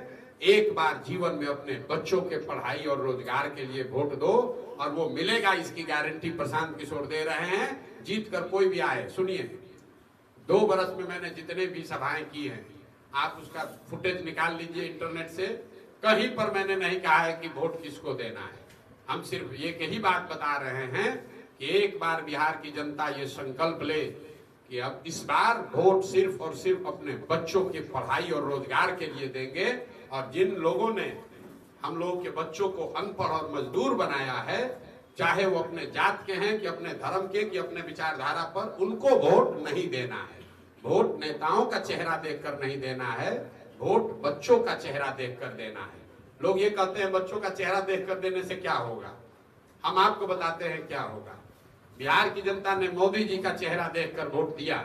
एक बार जीवन में अपने बच्चों के पढ़ाई और रोजगार के लिए वोट दो और वो मिलेगा, इसकी गारंटी प्रशांत किशोर दे रहे हैं। जीत कर कोई भी आए, सुनिए 2 बरस में मैंने जितने भी सभाएं की हैं, आप उसका फुटेज निकाल लीजिए इंटरनेट से, कहीं पर मैंने नहीं कहा है कि वोट किसको देना है। हम सिर्फ एक ही बात बता रहे हैं कि एक बार बिहार की जनता ये संकल्प ले कि अब इस बार वोट सिर्फ और सिर्फ अपने बच्चों की पढ़ाई और रोजगार के लिए देंगे। और जिन लोगों ने हम लोगों के बच्चों को अनपढ़ और मजदूर बनाया है, चाहे वो अपने जात के हैं कि अपने धर्म के कि अपने विचारधारा पर, उनको वोट नहीं देना है। वोट नेताओं का चेहरा देखकर नहीं देना है, वोट बच्चों का चेहरा देखकर देना है। लोग ये कहते हैं बच्चों का चेहरा देखकर देने से क्या होगा, हम आपको बताते हैं क्या होगा। बिहार की जनता ने मोदी जी का चेहरा देखकर वोट दिया,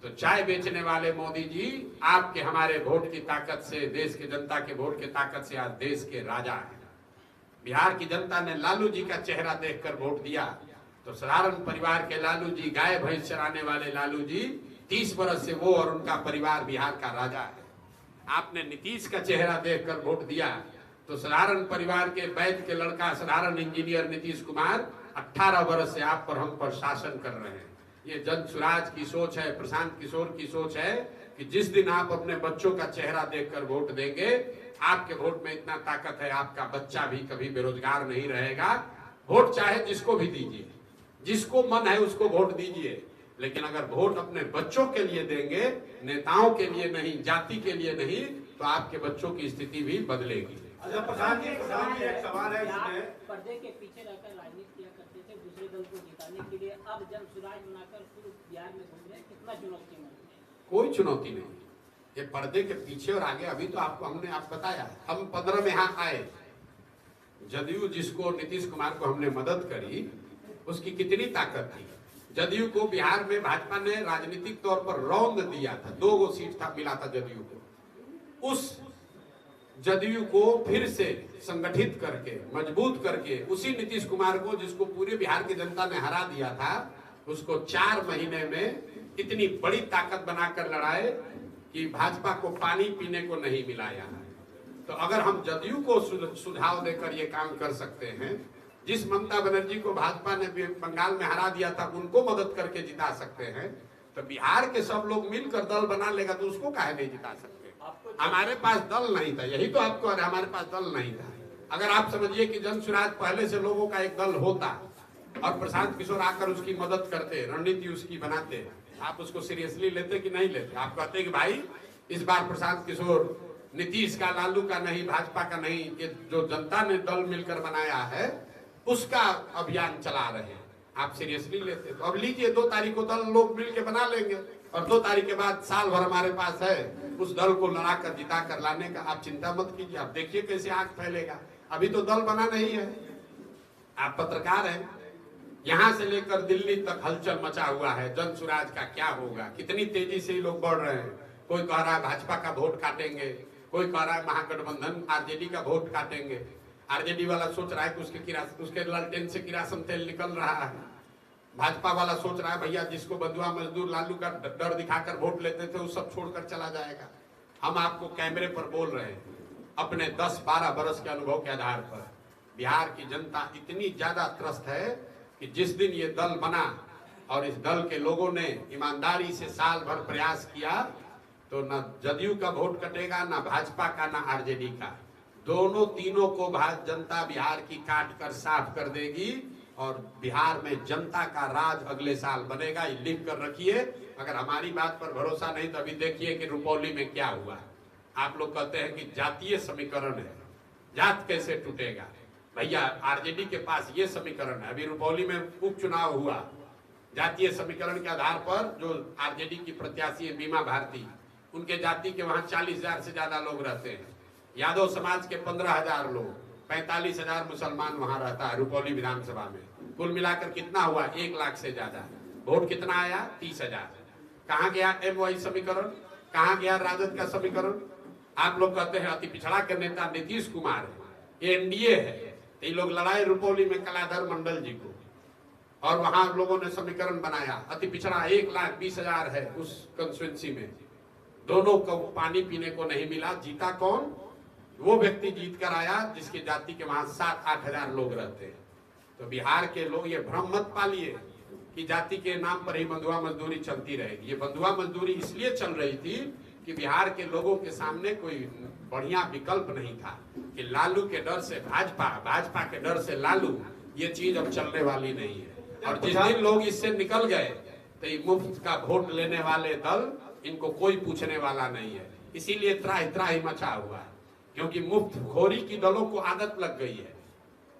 तो चाय बेचने वाले मोदी जी आपके हमारे वोट की ताकत से, देश की जनता के वोट की ताकत से आज देश के राजा हैं। बिहार की जनता ने लालू जी का चेहरा देखकर वोट दिया, तो साधारण परिवार के लालू जी, गाय भैंस चराने वाले लालू जी, 30 वर्ष से वो और उनका परिवार बिहार का राजा है। आपने नीतीश का चेहरा देखकर वोट दिया, तो साधारण परिवार के वैद्य के लड़का, साधारण इंजीनियर नीतीश कुमार 18 वर्ष से आप पर, हम पर शासन कर रहे हैं। ये जन सुराज की सोच है, प्रशांत किशोर की सोच है कि जिस दिन आप अपने बच्चों का चेहरा देखकर वोट देंगे, आपके वोट में इतना ताकत है, आपका बच्चा भी कभी बेरोजगार नहीं रहेगा। वोट चाहे जिसको भी दीजिए, जिसको मन है उसको वोट दीजिए, लेकिन अगर वोट अपने बच्चों के लिए देंगे, नेताओं के लिए नहीं, जाति के लिए नहीं, तो आपके बच्चों की स्थिति भी बदलेगी। अच्छा प्रधान जी, एक सवाल है इसमें, पर्दे के पीछे रहकर राजनीति किया करते थे दूसरे दल को जिताने के लिए, अब जन सुराज बनाकर पूरे बिहार में घूम रहे हैं, कितना चुनौती है? कोई चुनौती नहीं, ये पर्दे के पीछे और आगे। अभी तो आपको हमने आप बताया, हम 15 में यहाँ आए, जदयू जिसको नीतीश कुमार को हमने मदद करी, उसकी कितनी ताकत थी। जदयू को बिहार में भाजपा ने राजनीतिक तौर पर रौंद दिया था, 2 सीट था मिला था जदयू को। उस जदयू को फिर से संगठित करके, मजबूत करके, उसी नीतीश कुमार को जिसको पूरे बिहार की जनता ने हरा दिया था, उसको 4 महीने में इतनी बड़ी ताकत बनाकर लड़ाए कि भाजपा को पानी पीने को नहीं मिला यहाँ। तो अगर हम जदयू को सुझाव देकर ये काम कर सकते हैं, जिस ममता बनर्जी को भाजपा ने बंगाल में हरा दिया था उनको मदद करके जिता सकते हैं, तो बिहार के सब लोग मिलकर दल बना लेगा तो उसको काहे नहीं जिता सकते। हमारे पास दल नहीं था, यही तो आपको, हमारे पास दल नहीं था। अगर आप समझिए कि जन सुराज पहले से लोगों का एक दल होता और प्रशांत किशोर आकर उसकी मदद करते, रणनीति उसकी बनाते, आप उसको सीरियसली लेते कि नहीं लेते? आप कहते कि भाई इस बार प्रशांत किशोर नीतीश का, लालू का नहीं, भाजपा का नहीं, ये जो जनता ने दल मिलकर बनाया है उसका अभियान चला रहे हैं, आप सीरियसली लेते? तो अब लीजिए 2 तारीख को दल लोग मिल के बना लेंगे और 2 तारीख के बाद साल भर हमारे पास है उस दल को लड़ा कर जिता कर लाने का। आप चिंता मत कीजिए, आप देखिए कैसे आग फैलेगा। अभी तो दल बना नहीं है, आप पत्रकार हैं, यहां से लेकर दिल्ली तक हलचल मचा हुआ है। जन सुराज का क्या होगा, कितनी तेजी से लोग बढ़ रहे हैं। कोई कह रहा है भाजपा का वोट काटेंगे, कोई कह रहा है महागठबंधन आरजेडी का वोट काटेंगे। आरजेडी वाला सोच रहा है कि उसके लालटेन से किरासन तेल निकल रहा है। भाजपा वाला सोच रहा है भैया जिसको बंधुआ मजदूर लालू का डर दिखाकर वोट लेते थे वो सब छोड़कर चला जाएगा। हम आपको कैमरे पर बोल रहे हैं, अपने 10-12 बरस के अनुभव के आधार पर बिहार की जनता इतनी ज्यादा त्रस्त है कि जिस दिन ये दल बना और इस दल के लोगों ने ईमानदारी से साल भर प्रयास किया तो न जदयू का वोट कटेगा, न भाजपा का, न आरजेडी का। दोनों तीनों को जनता बिहार की काट कर साफ कर देगी और बिहार में जनता का राज अगले साल बनेगा। ये लिख कर रखिए। अगर हमारी बात पर भरोसा नहीं तो अभी देखिए कि रुपौली में क्या हुआ। आप लोग कहते हैं कि जातीय समीकरण है, जात कैसे टूटेगा? भैया आरजेडी के पास ये समीकरण है। अभी रुपौली में उपचुनाव हुआ, जातीय समीकरण के आधार पर जो आरजेडी की प्रत्याशी है बीमा भारती, उनके जाति के वहां 40,000 से ज्यादा लोग रहते हैं। यादव समाज के 15,000 लोग, 45,000 मुसलमान वहां रहता है रुपौली विधानसभा में। कुल मिलाकर कितना हुआ? 1 लाख से ज्यादा। वोट कितना आया? 30,000। कहाँ गया एमवाई समीकरण? कहाँ गया राजद का समीकरण? आप लोग कहते हैं अति पिछड़ा के नेता नीतीश कुमार है, एनडीए है। ये लोग लड़ाई रुपौली में कलाधर मंडल जी को, और वहां लोगों ने समीकरण बनाया। अति पिछड़ा 1,20,000 है उस कंस्टिट्यूंसी में। दोनों को पानी पीने को नहीं मिला। जीता कौन? वो व्यक्ति जीत कर आया जिसकी जाति के वहां 7-8 हजार लोग रहते हैं। तो बिहार के लोग ये भ्रम मत पालिए कि जाति के नाम पर ही बंधुआ मजदूरी चलती रहेगी। ये बंधुआ मजदूरी इसलिए चल रही थी कि बिहार के लोगों के सामने कोई बढ़िया विकल्प नहीं था कि लालू के डर से भाजपा, भाजपा के डर से लालू। ये चीज अब चलने वाली नहीं है। और जिस दिन लोग इससे निकल गए तो ये मुफ्त का वोट लेने वाले दल, इनको कोई पूछने वाला नहीं है। इसीलिए त्राही त्राही मचा हुआ है, क्योंकि मुफ्त खोरी की दलों को आदत लग गई है।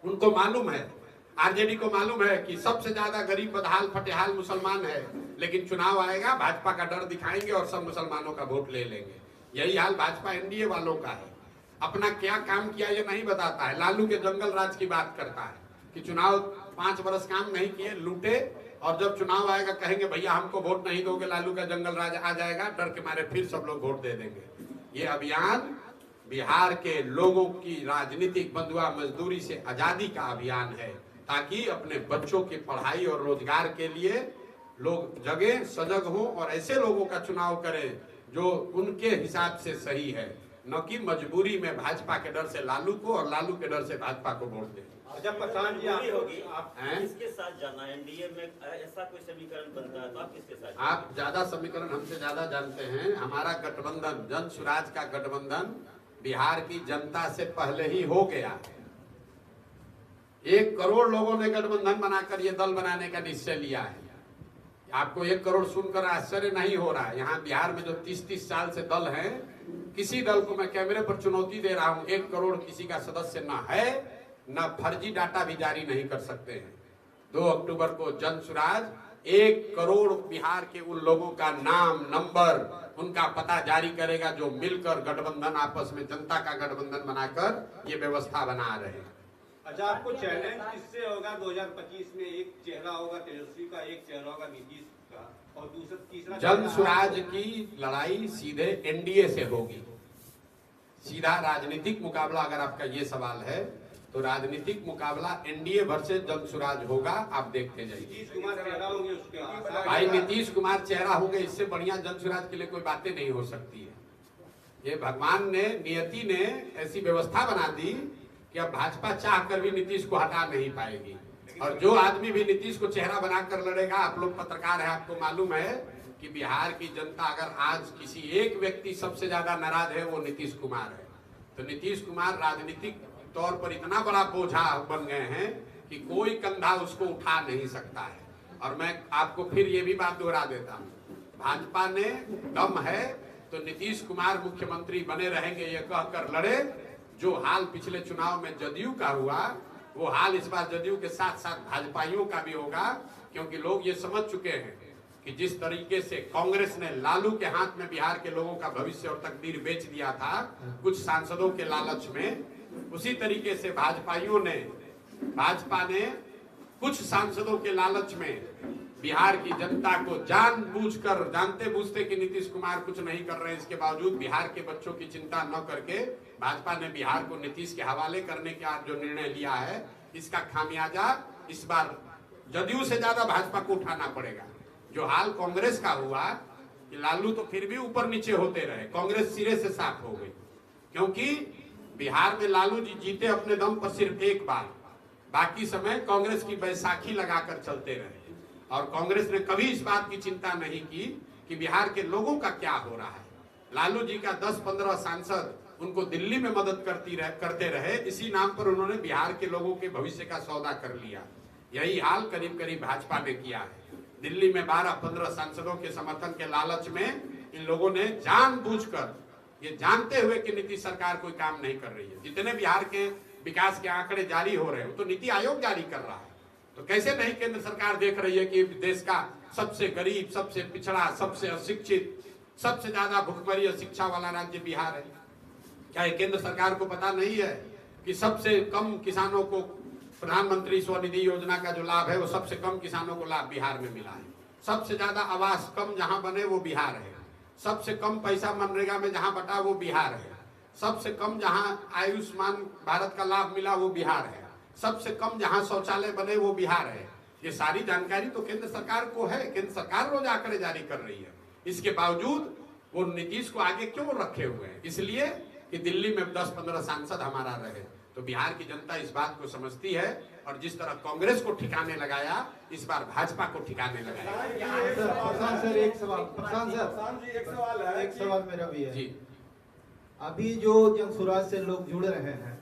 उनको मालूम है, आरजेडी को मालूम है कि सबसे ज्यादा गरीब बदहाल फटेहाल मुसलमान है, लेकिन चुनाव आएगा भाजपा का डर दिखाएंगे और सब मुसलमानों का वोट ले लेंगे। यही हाल भाजपा एनडीए वालों का है। अपना क्या काम किया ये नहीं बताता है। लालू के जंगल राज की बात करता है कि चुनाव 5 वर्ष काम नहीं किए, लूटे, और जब चुनाव आएगा कहेंगे भैया हमको वोट नहीं दोगे, लालू का जंगल राज आ जाएगा, डर के मारे फिर सब लोग वोट दे देंगे। ये अभियान बिहार के लोगों की राजनीतिक बंधुआ मजदूरी से आजादी का अभियान है, ताकि अपने बच्चों की पढ़ाई और रोजगार के लिए लोग जगे, सजग हों और ऐसे लोगों का चुनाव करें जो उनके हिसाब से सही है, न कि मजबूरी में भाजपा के डर से लालू को और लालू के डर से भाजपा को वोट दें। जब प्रशांत जी होगी आप किसके साथ जाना? एनडीए में ऐसा कोई समीकरण बनता है तो आप किसके साथ? आप ज्यादा समीकरण हमसे ज्यादा जानते हैं। हमारा गठबंधन, जन सुराज का गठबंधन बिहार की जनता से पहले ही हो गया है। 1 करोड़ लोगों ने गठबंधन बनाकर ये दल बनाने का निश्चय लिया है। आपको 1 करोड़ सुनकर आश्चर्य नहीं हो रहा है? यहाँ बिहार में जो 30-30 साल से दल हैं, किसी दल को मैं कैमरे पर चुनौती दे रहा हूँ, 1 करोड़ किसी का सदस्य न है, न फर्जी डाटा भी जारी नहीं कर सकते हैं। 2 अक्टूबर को जन सुराज 1 करोड़ बिहार के उन लोगों का नाम, नंबर, उनका पता जारी करेगा जो मिलकर गठबंधन, आपस में जनता का गठबंधन बनाकर ये व्यवस्था बना रहे हैं। अच्छा, आपको चैलेंज किससे होगा? 2025 में एक चेहरा होगा तेजस्वी का, एक चेहरा होगा नीतीश का, और तीसरा जन सुराज की लड़ाई सीधे एनडीए से होगी। सीधा राजनीतिक मुकाबला अगर आपका ये सवाल है तो राजनीतिक मुकाबला एनडीए वर्सेस जन सुराज होगा। आप देखते जाइए। नीतीश कुमार चेहरा होंगे उसके भाई, नीतीश कुमार चेहरा होंगे, इससे बढ़िया जन सुराज के लिए कोई बातें नहीं हो सकती है। ये भगवान ने, नियति ने ऐसी व्यवस्था बना दी कि अब भाजपा चाह कर भी नीतीश को हटा नहीं पाएगी। और जो आदमी भी नीतीश को चेहरा बनाकर लड़ेगा, आप लोग पत्रकार हैं, आपको मालूम है कि बिहार की जनता अगर आज किसी एक व्यक्ति सबसे ज्यादा नाराज है वो नीतीश कुमार है। तो नीतीश कुमार राजनीतिक तौर पर इतना बड़ा बोझा बन गए हैं कि कोई कंधा उसको उठा नहीं सकता है। और मैं आपको फिर ये भी बात दोहरा देता हूँ, भाजपा ने दम है तो नीतीश कुमार मुख्यमंत्री बने रहेंगे ये कहकर लड़े। जो हाल पिछले चुनाव में जदयू का हुआ वो हाल इस बार जदयू के साथ साथ भाजपाइयों का भी होगा, क्योंकि लोग ये समझ चुके हैं कि जिस तरीके से कांग्रेस ने लालू के हाथ में बिहार के लोगों का भविष्य और तकदीर बेच दिया था कुछ सांसदों के लालच में, उसी तरीके से भाजपा ने कुछ सांसदों के लालच में बिहार की जनता को जानबूझकर, जानते बूझते कि नीतीश कुमार कुछ नहीं कर रहे हैं, इसके बावजूद बिहार के बच्चों की चिंता न करके भाजपा ने बिहार को नीतीश के हवाले करने का जो निर्णय लिया है, इसका खामियाजा इस बार जदयू से ज्यादा भाजपा को उठाना पड़ेगा। जो हाल कांग्रेस का हुआ कि लालू तो फिर भी ऊपर नीचे होते रहे, कांग्रेस सिरे से साफ हो गई, क्योंकि बिहार में लालू जी जीते अपने दम पर सिर्फ एक बार, बाकी समय कांग्रेस की बैसाखी लगाकर चलते रहे। और कांग्रेस ने कभी इस बात की चिंता नहीं की कि बिहार के लोगों का क्या हो रहा है। लालू जी का 10-15 सांसद उनको दिल्ली में मदद करते रहे, इसी नाम पर उन्होंने बिहार के लोगों के भविष्य का सौदा कर लिया। यही हाल करीब करीब भाजपा ने किया है। दिल्ली में 12-15 सांसदों के समर्थन के लालच में इन लोगों ने जानबूझकर, ये जानते हुए कि नीतीश सरकार कोई काम नहीं कर रही है, जितने बिहार के विकास के आंकड़े जारी हो रहे हैं तो नीति आयोग जारी कर रहा है, तो कैसे नहीं केंद्र सरकार देख रही है कि देश का सबसे गरीब, सबसे पिछड़ा, सबसे अशिक्षित, सबसे ज्यादा भुखमरी और शिक्षा वाला राज्य बिहार है। क्या ये केंद्र सरकार को पता नहीं है कि सबसे कम किसानों को प्रधानमंत्री स्वनिधि योजना का जो लाभ है वो सबसे कम किसानों को लाभ बिहार में मिला है। सबसे ज्यादा आवास कम जहां बने वो बिहार है। सबसे कम पैसा मनरेगा में जहां बटा वो बिहार है। सबसे कम जहां आयुष्मान भारत का लाभ मिला वो बिहार है। सबसे कम जहां शौचालय बने वो बिहार है। ये सारी जानकारी तो केंद्र सरकार को है, केंद्र सरकार रोज आंकड़े जारी कर रही है। इसके बावजूद वो नीतीश को आगे क्यों रखे हुए हैं? इसलिए कि दिल्ली में 10-15 सांसद हमारा रहे। तो बिहार की जनता इस बात को समझती है, और जिस तरह कांग्रेस को ठिकाने लगाया, इस बार भाजपा को ठिकाने लगाया। एक सवाल मेरा भी है जी। अभी जो जनसुराज से लोग जुड़ रहे हैं,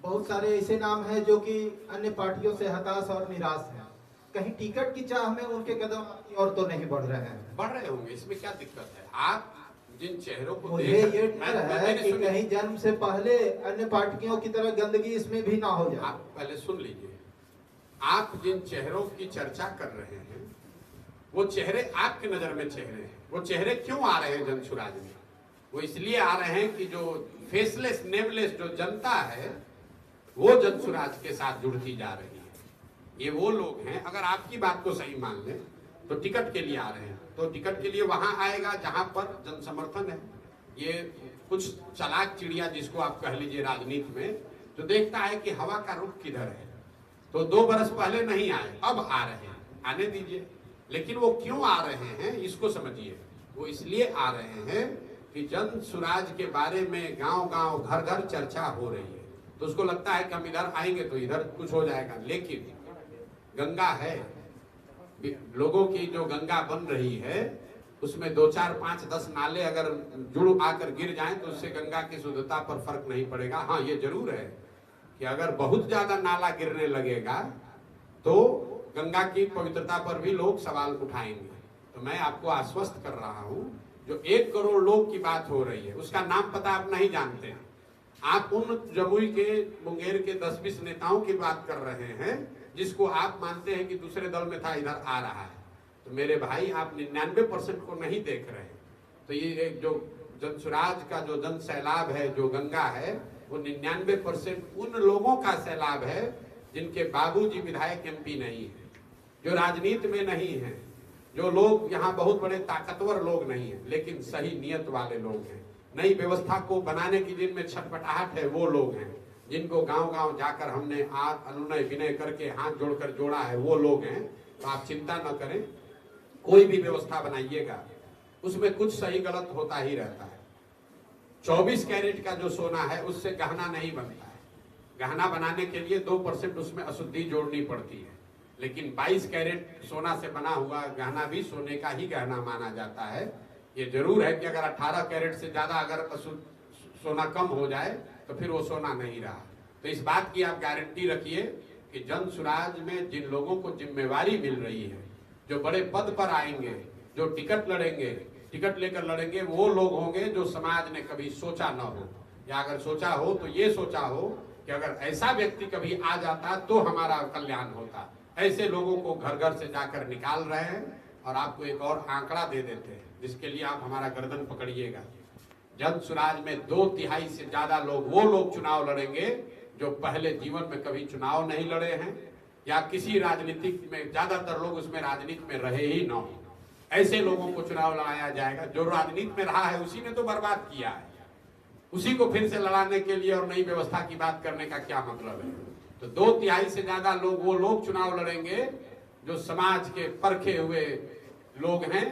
बहुत सारे ऐसे नाम हैं जो कि अन्य पार्टियों से हताश और निराश हैं। कहीं टिकट की चाह में उनके कदम की ओर तो नहीं बढ़ रहे हैं? बढ़ रहे होंगे, इसमें क्या दिक्कत है? आप जिन चेहरों को मुझे ये डर है कि कहीं जन्म से पहले अन्य पार्टियों की तरह गंदगी इसमें भी ना हो जाए। आप पहले सुन लीजिए, आप जिन चेहरों की चर्चा कर रहे हैं वो चेहरे आपके नजर में चेहरे हैं। वो चेहरे क्यों आ रहे हैं जनसुराज में? वो इसलिए आ रहे हैं कि जो फेसलेस, नेमलेस जो जनता है वो जनसुराज के साथ जुड़ती जा रही है। ये वो लोग हैं, अगर आपकी बात को सही मान लें तो टिकट के लिए आ रहे हैं, तो टिकट के लिए वहां आएगा जहां पर जन समर्थन है। ये कुछ चालाक चिड़िया जिसको आप कह लीजिए राजनीति में, जो देखता है कि हवा का रुख किधर है, तो 2 बरस पहले नहीं आए, अब आ रहे हैं, आने दीजिए। लेकिन वो क्यों आ रहे हैं इसको समझिए। वो इसलिए आ रहे हैं कि जनसुराज के बारे में गांव-गांव, घर-घर चर्चा हो रही है, तो उसको लगता है कि हम इधर आएंगे तो इधर कुछ हो जाएगा। लेकिन गंगा है, लोगों की जो गंगा बन रही है उसमें 2, 4, 5, 10 नाले अगर जुड़ आकर गिर जाएं तो उससे गंगा की शुद्धता पर फर्क नहीं पड़ेगा। हाँ, ये जरूर है कि अगर बहुत ज्यादा नाला गिरने लगेगा तो गंगा की पवित्रता पर भी लोग सवाल उठाएंगे। तो मैं आपको आश्वस्त कर रहा हूं, जो 1 करोड़ लोग की बात हो रही है उसका नाम पता आप नहीं जानते हैं। आप उन जमुई के, मुंगेर के 10-20 नेताओं की बात कर रहे हैं जिसको आप मानते हैं कि दूसरे दल में था, इधर आ रहा है। तो मेरे भाई, आप 99% को नहीं देख रहे। तो ये एक जो जनसुराज का जो जन सैलाब है, जो गंगा है, वो 99% उन लोगों का सैलाब है जिनके बाबूजी विधायक MP नहीं है, जो राजनीति में नहीं है, जो लोग यहाँ बहुत बड़े ताकतवर लोग नहीं है लेकिन सही नियत वाले लोग हैं। नई व्यवस्था को बनाने की जिनमें छटपटाहट है वो लोग हैं, जिनको गांव-गांव जाकर हमने अनुनय विनय करके हाथ जोड़कर जोड़ा है, वो लोग हैं। तो आप चिंता न करें, कोई भी व्यवस्था बनाइएगा उसमें कुछ सही गलत होता ही रहता है। 24 कैरेट का जो सोना है उससे गहना नहीं बनता है। गहना बनाने के लिए 2% उसमें अशुद्धि जोड़नी पड़ती है, लेकिन 22 कैरेट सोना से बना हुआ गहना भी सोने का ही गहना माना जाता है। ये जरूर है कि अगर 18 कैरेट से ज्यादा अगर सोना कम हो जाए तो फिर वो सोना नहीं रहा। तो इस बात की आप गारंटी रखिए कि जन सुराज में जिन लोगों को जिम्मेवारी मिल रही है, जो बड़े पद पर आएंगे, जो टिकट लड़ेंगे, टिकट लेकर लड़ेंगे, वो लोग होंगे जो समाज ने कभी सोचा न हो, या अगर सोचा हो तो ये सोचा हो कि अगर ऐसा व्यक्ति कभी आ जाता तो हमारा कल्याण होता। ऐसे लोगों को घर घर से जाकर निकाल रहे हैं। और आपको एक और आंकड़ा दे देते हैं जिसके लिए आप हमारा गर्दन पकड़िएगा। जन सुराज में 2/3 से ज्यादा लोग वो लोग चुनाव लड़ेंगे जो पहले जीवन में कभी चुनाव नहीं लड़े हैं, या किसी राजनीतिक में, ज्यादातर लोग उसमें राजनीति में रहे ही न हो। ऐसे लोगों को चुनाव लड़ाया जाएगा। जो राजनीति में रहा है उसी ने तो बर्बाद किया है, उसी को फिर से लड़ाने के लिए और नई व्यवस्था की बात करने का क्या मतलब है। तो 2/3 से ज्यादा लोग वो लोग चुनाव लड़ेंगे जो समाज के परखे हुए लोग हैं,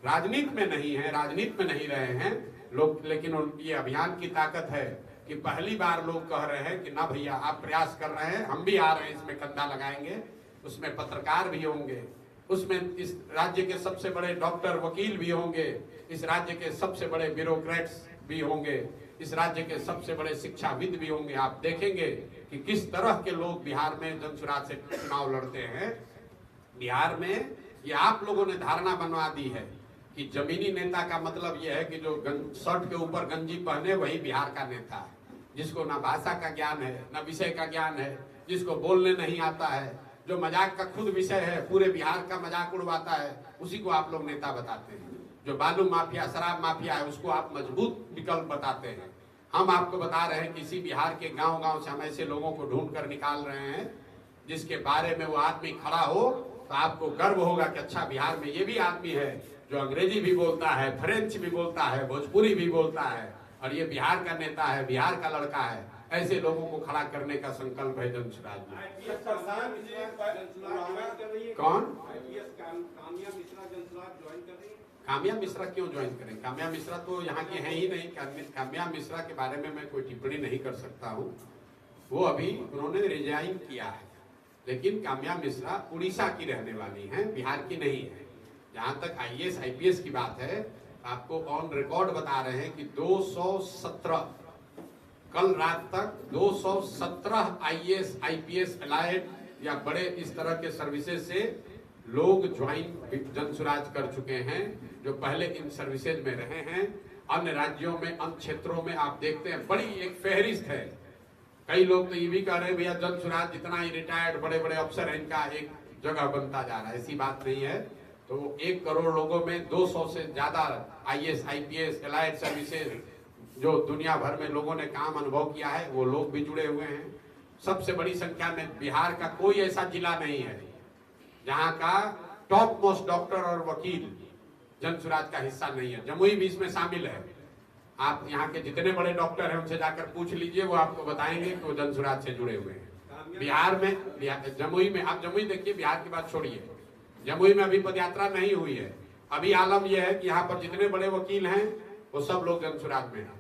राजनीति में नहीं है, राजनीति में नहीं रहे हैं लोग। लेकिन ये अभियान की ताकत है कि पहली बार लोग कह रहे हैं कि ना भैया आप प्रयास कर रहे हैं, हम भी आ रहे हैं, इसमें कंधा लगाएंगे। उसमें पत्रकार भी होंगे, उसमें इस राज्य के सबसे बड़े डॉक्टर वकील भी होंगे, इस राज्य के सबसे बड़े ब्यूरोक्रेट्स भी होंगे, इस राज्य के सबसे बड़े शिक्षाविद भी होंगे। आप देखेंगे कि किस तरह के लोग बिहार में जन सुराज से चुनाव लड़ते हैं। बिहार में ये आप लोगों ने धारणा बनवा दी है कि जमीनी नेता का मतलब यह है कि जो शर्ट के ऊपर गंजी पहने वही बिहार का नेता है, जिसको ना भाषा का ज्ञान है, ना विषय का ज्ञान है, जिसको बोलने नहीं आता है, जो मजाक का खुद विषय है, पूरे बिहार का मजाक उड़वाता है, उसी को आप लोग नेता बताते हैं। जो बालू माफिया, शराब माफिया है, उसको आप मजबूत विकल्प बताते हैं। हम आपको बता रहे हैं कि इसी बिहार के गांव-गांव से हम ऐसे लोगों को ढूंढ कर निकाल रहे हैं जिसके बारे में वो आदमी खड़ा हो तो आपको गर्व होगा कि अच्छा बिहार में ये भी आदमी है जो अंग्रेजी भी बोलता है, फ्रेंच भी बोलता है, भोजपुरी भी बोलता है, और ये बिहार का नेता है, बिहार का लड़का है। ऐसे लोगों को खड़ा करने का संकल्प है जन सुराज में। कौन? काम्या मिश्रा जन सुराज ज्वाइन कर रही है। काम्या मिश्रा क्यों ज्वाइन करें? काम्या मिश्रा तो यहाँ की है ही नहीं। काम्या मिश्रा के बारे में मैं कोई टिप्पणी नहीं कर सकता हूँ। वो अभी उन्होंने रिजाइन किया है, लेकिन काम्या मिश्रा उड़ीसा की रहने वाली हैं, बिहार की नहीं है। जहां तक IAS IPS की बात है, आपको ऑन रिकॉर्ड बता रहे हैं कि 217 कल रात तक 217 IAS IPS एलाइड या बड़े इस तरह के सर्विसेज से लोग ज्वाइन जन सुराज कर चुके हैं, जो पहले इन सर्विसेज में रहे हैं। अन्य राज्यों में, अन्य क्षेत्रों में आप देखते हैं बड़ी एक फहरिस्त है। कई लोग तो ये भी कह रहे हैं भैया जन सुराज जितना ही रिटायर्ड बड़े बड़े अफसर हैं, इनका एक जगह बनता जा रहा है। ऐसी बात नहीं है। तो 1 करोड़ लोगों में 200 से ज्यादा IAS IPS एलाइड सर्विसेज जो दुनिया भर में लोगों ने काम अनुभव किया है, वो लोग भी जुड़े हुए हैं। सबसे बड़ी संख्या में बिहार का कोई ऐसा जिला नहीं है जहां का टॉप मोस्ट डॉक्टर और वकील जन सुराज का हिस्सा नहीं है। जमुई भी इसमें शामिल है। आप यहाँ के जितने बड़े डॉक्टर हैं उनसे जाकर पूछ लीजिए, वो आपको बताएंगे कि वो जन सुराज से जुड़े हुए हैं। बिहार में, जमुई में, आप जमुई देखिए, बिहार की बात छोड़िए, जमुई में अभी पदयात्रा नहीं हुई है। अभी आलम यह है कि यहाँ पर जितने बड़े वकील हैं वो सब लोग जन सुराज में हैं,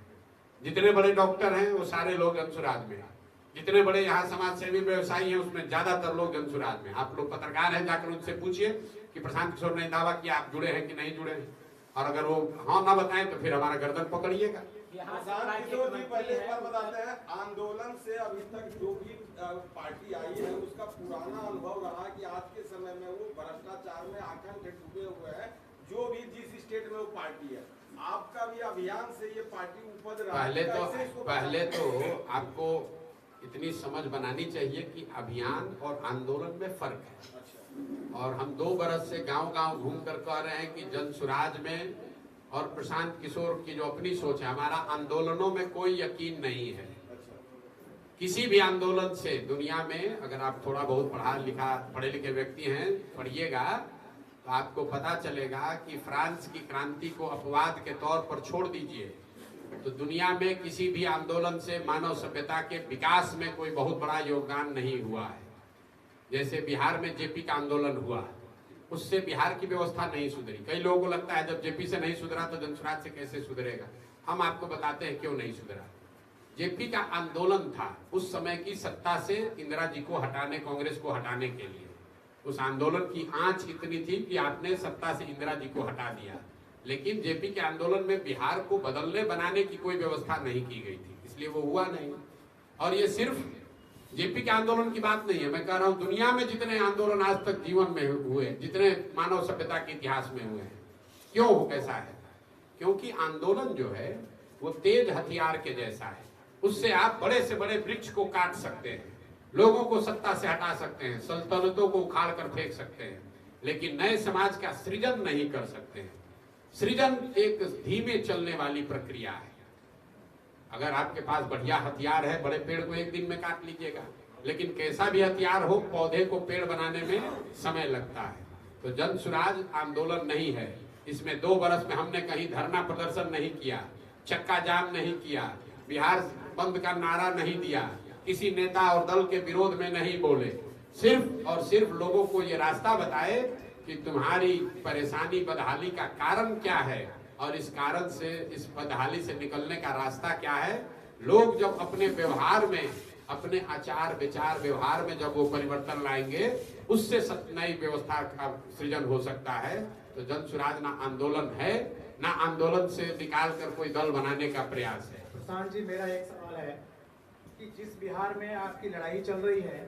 जितने बड़े डॉक्टर हैं वो सारे लोग जन सुराज में हैं, जितने बड़े यहाँ समाज सेवी व्यवसायी हैं उसमें ज्यादातर लोग जन सुराज में। आप लोग पत्रकार हैं, जाकर उनसे पूछिए कि प्रशांत किशोर ने दावा किया आप जुड़े हैं कि नहीं जुड़े हैं, और अगर वो हाँ ना बताएं तो फिर हमारा गर्दन पकड़िएगा। प्रशांत किशोर जी पहले एक बार बताते हैं, आंदोलन से अभी तक जो भी पार्टी आई है उसका पुराना अनुभव रहा कि आज के समय में वो भ्रष्टाचार में आखंड डूबे हुए हैं, जो भी जिस स्टेट में वो पार्टी है। आपका भी अभियान से ये पार्टी उपज रहा है। पहले तो आपको इतनी समझ बनानी चाहिए कि अभियान और आंदोलन में फर्क है। और हम 2 बरस से गांव-गांव घूम कर कह रहे हैं कि जन सुराज में और प्रशांत किशोर की जो अपनी सोच है, हमारा आंदोलनों में कोई यकीन नहीं है। किसी भी आंदोलन से दुनिया में, अगर आप थोड़ा बहुत पढ़े लिखे व्यक्ति हैं, पढ़िएगा तो आपको पता चलेगा कि फ्रांस की क्रांति को अपवाद के तौर पर छोड़ दीजिए, तो दुनिया में किसी भी आंदोलन से मानव सभ्यता के विकास में कोई बहुत बड़ा योगदान नहीं हुआ है। जैसे बिहार में जेपी का आंदोलन हुआ, उससे बिहार की व्यवस्था नहीं सुधरी। कई लोगों को लगता है जब जेपी से नहीं सुधरा तो जन सुराज से कैसे सुधरेगा। हम आपको बताते हैं क्यों नहीं सुधरा। जेपी का आंदोलन था उस समय की सत्ता से इंदिरा जी को हटाने, कांग्रेस को हटाने के लिए। उस आंदोलन की आंच इतनी थी कि आपने सत्ता से इंदिरा जी को हटा दिया, लेकिन जेपी के आंदोलन में बिहार को बदलने बनाने की कोई व्यवस्था नहीं की गई थी, इसलिए वो हुआ नहीं। और ये सिर्फ जेपी के आंदोलन की बात नहीं है, मैं कह रहा हूं दुनिया में जितने आंदोलन आज तक जीवन में हुए, जितने मानव सभ्यता के इतिहास में हुए हैं, क्यों ऐसा है? क्योंकि आंदोलन जो है वो तेज हथियार के जैसा है। उससे आप बड़े से बड़े वृक्ष को काट सकते हैं, लोगों को सत्ता से हटा सकते हैं, सल्तनतों को उखाड़ कर फेंक सकते हैं, लेकिन नए समाज का सृजन नहीं कर सकते हैं। सृजन एक धीमे चलने वाली प्रक्रिया है। अगर आपके पास बढ़िया हथियार है, बड़े पेड़ को एक दिन में काट लीजिएगा, लेकिन कैसा भी हथियार हो, पौधे को पेड़ बनाने में समय लगता है। तो जन सुराज आंदोलन नहीं है। इसमें 2 बरस में हमने कहीं धरना प्रदर्शन नहीं किया, चक्का जाम नहीं किया, बिहार बंद का नारा नहीं दिया, किसी नेता और दल के विरोध में नहीं बोले। सिर्फ और सिर्फ लोगों को ये रास्ता बताए कि तुम्हारी परेशानी बदहाली का कारण क्या है और इस कारण से, इस बदहाली से निकलने का रास्ता क्या है। लोग जब अपने व्यवहार में, अपने आचार विचार व्यवहार में जब वो परिवर्तन लाएंगे, उससे नई व्यवस्था का सृजन हो सकता है। तो जन सुराज ना आंदोलन है, ना आंदोलन से निकाल कर कोई दल बनाने का प्रयास है। प्रशांत जी, मेरा एक सवाल है कि जिस बिहार में आपकी लड़ाई चल रही है,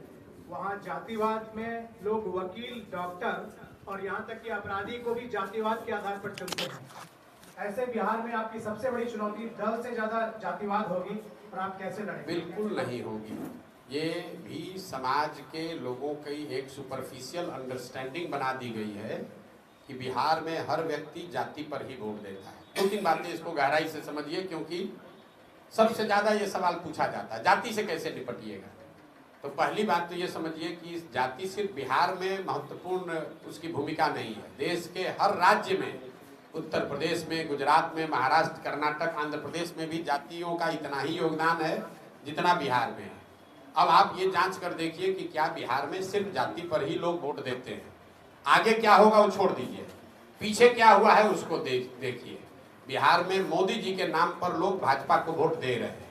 वहाँ जातिवाद में लोग वकील, डॉक्टर और यहाँ तक कि अपराधी को भी जातिवाद के आधार पर चुनते हैं। ऐसे बिहार में आपकी सबसे बड़ी चुनौती दल से ज्यादा जातिवाद होगी, और आप कैसे लड़ेंगे? बिल्कुल नहीं होगी। ये भी समाज के लोगों की एक सुपरफिशियल अंडरस्टैंडिंग बना दी गई है कि बिहार में हर व्यक्ति जाति पर ही वोट देता है। 2-3 बातें इसको गहराई से समझिए, क्योंकि सबसे ज्यादा ये सवाल पूछा जाता है, जाति से कैसे निपटिएगा। तो पहली बात तो ये समझिए कि जाति सिर्फ बिहार में महत्वपूर्ण उसकी भूमिका नहीं है। देश के हर राज्य में, उत्तर प्रदेश में, गुजरात में, महाराष्ट्र, कर्नाटक, आंध्र प्रदेश में भी जातियों का इतना ही योगदान है जितना बिहार में है। अब आप ये जांच कर देखिए कि क्या बिहार में सिर्फ जाति पर ही लोग वोट देते हैं। आगे क्या होगा वो छोड़ दीजिए, पीछे क्या हुआ है उसको देखिए। बिहार में मोदी जी के नाम पर लोग भाजपा को वोट दे रहे हैं।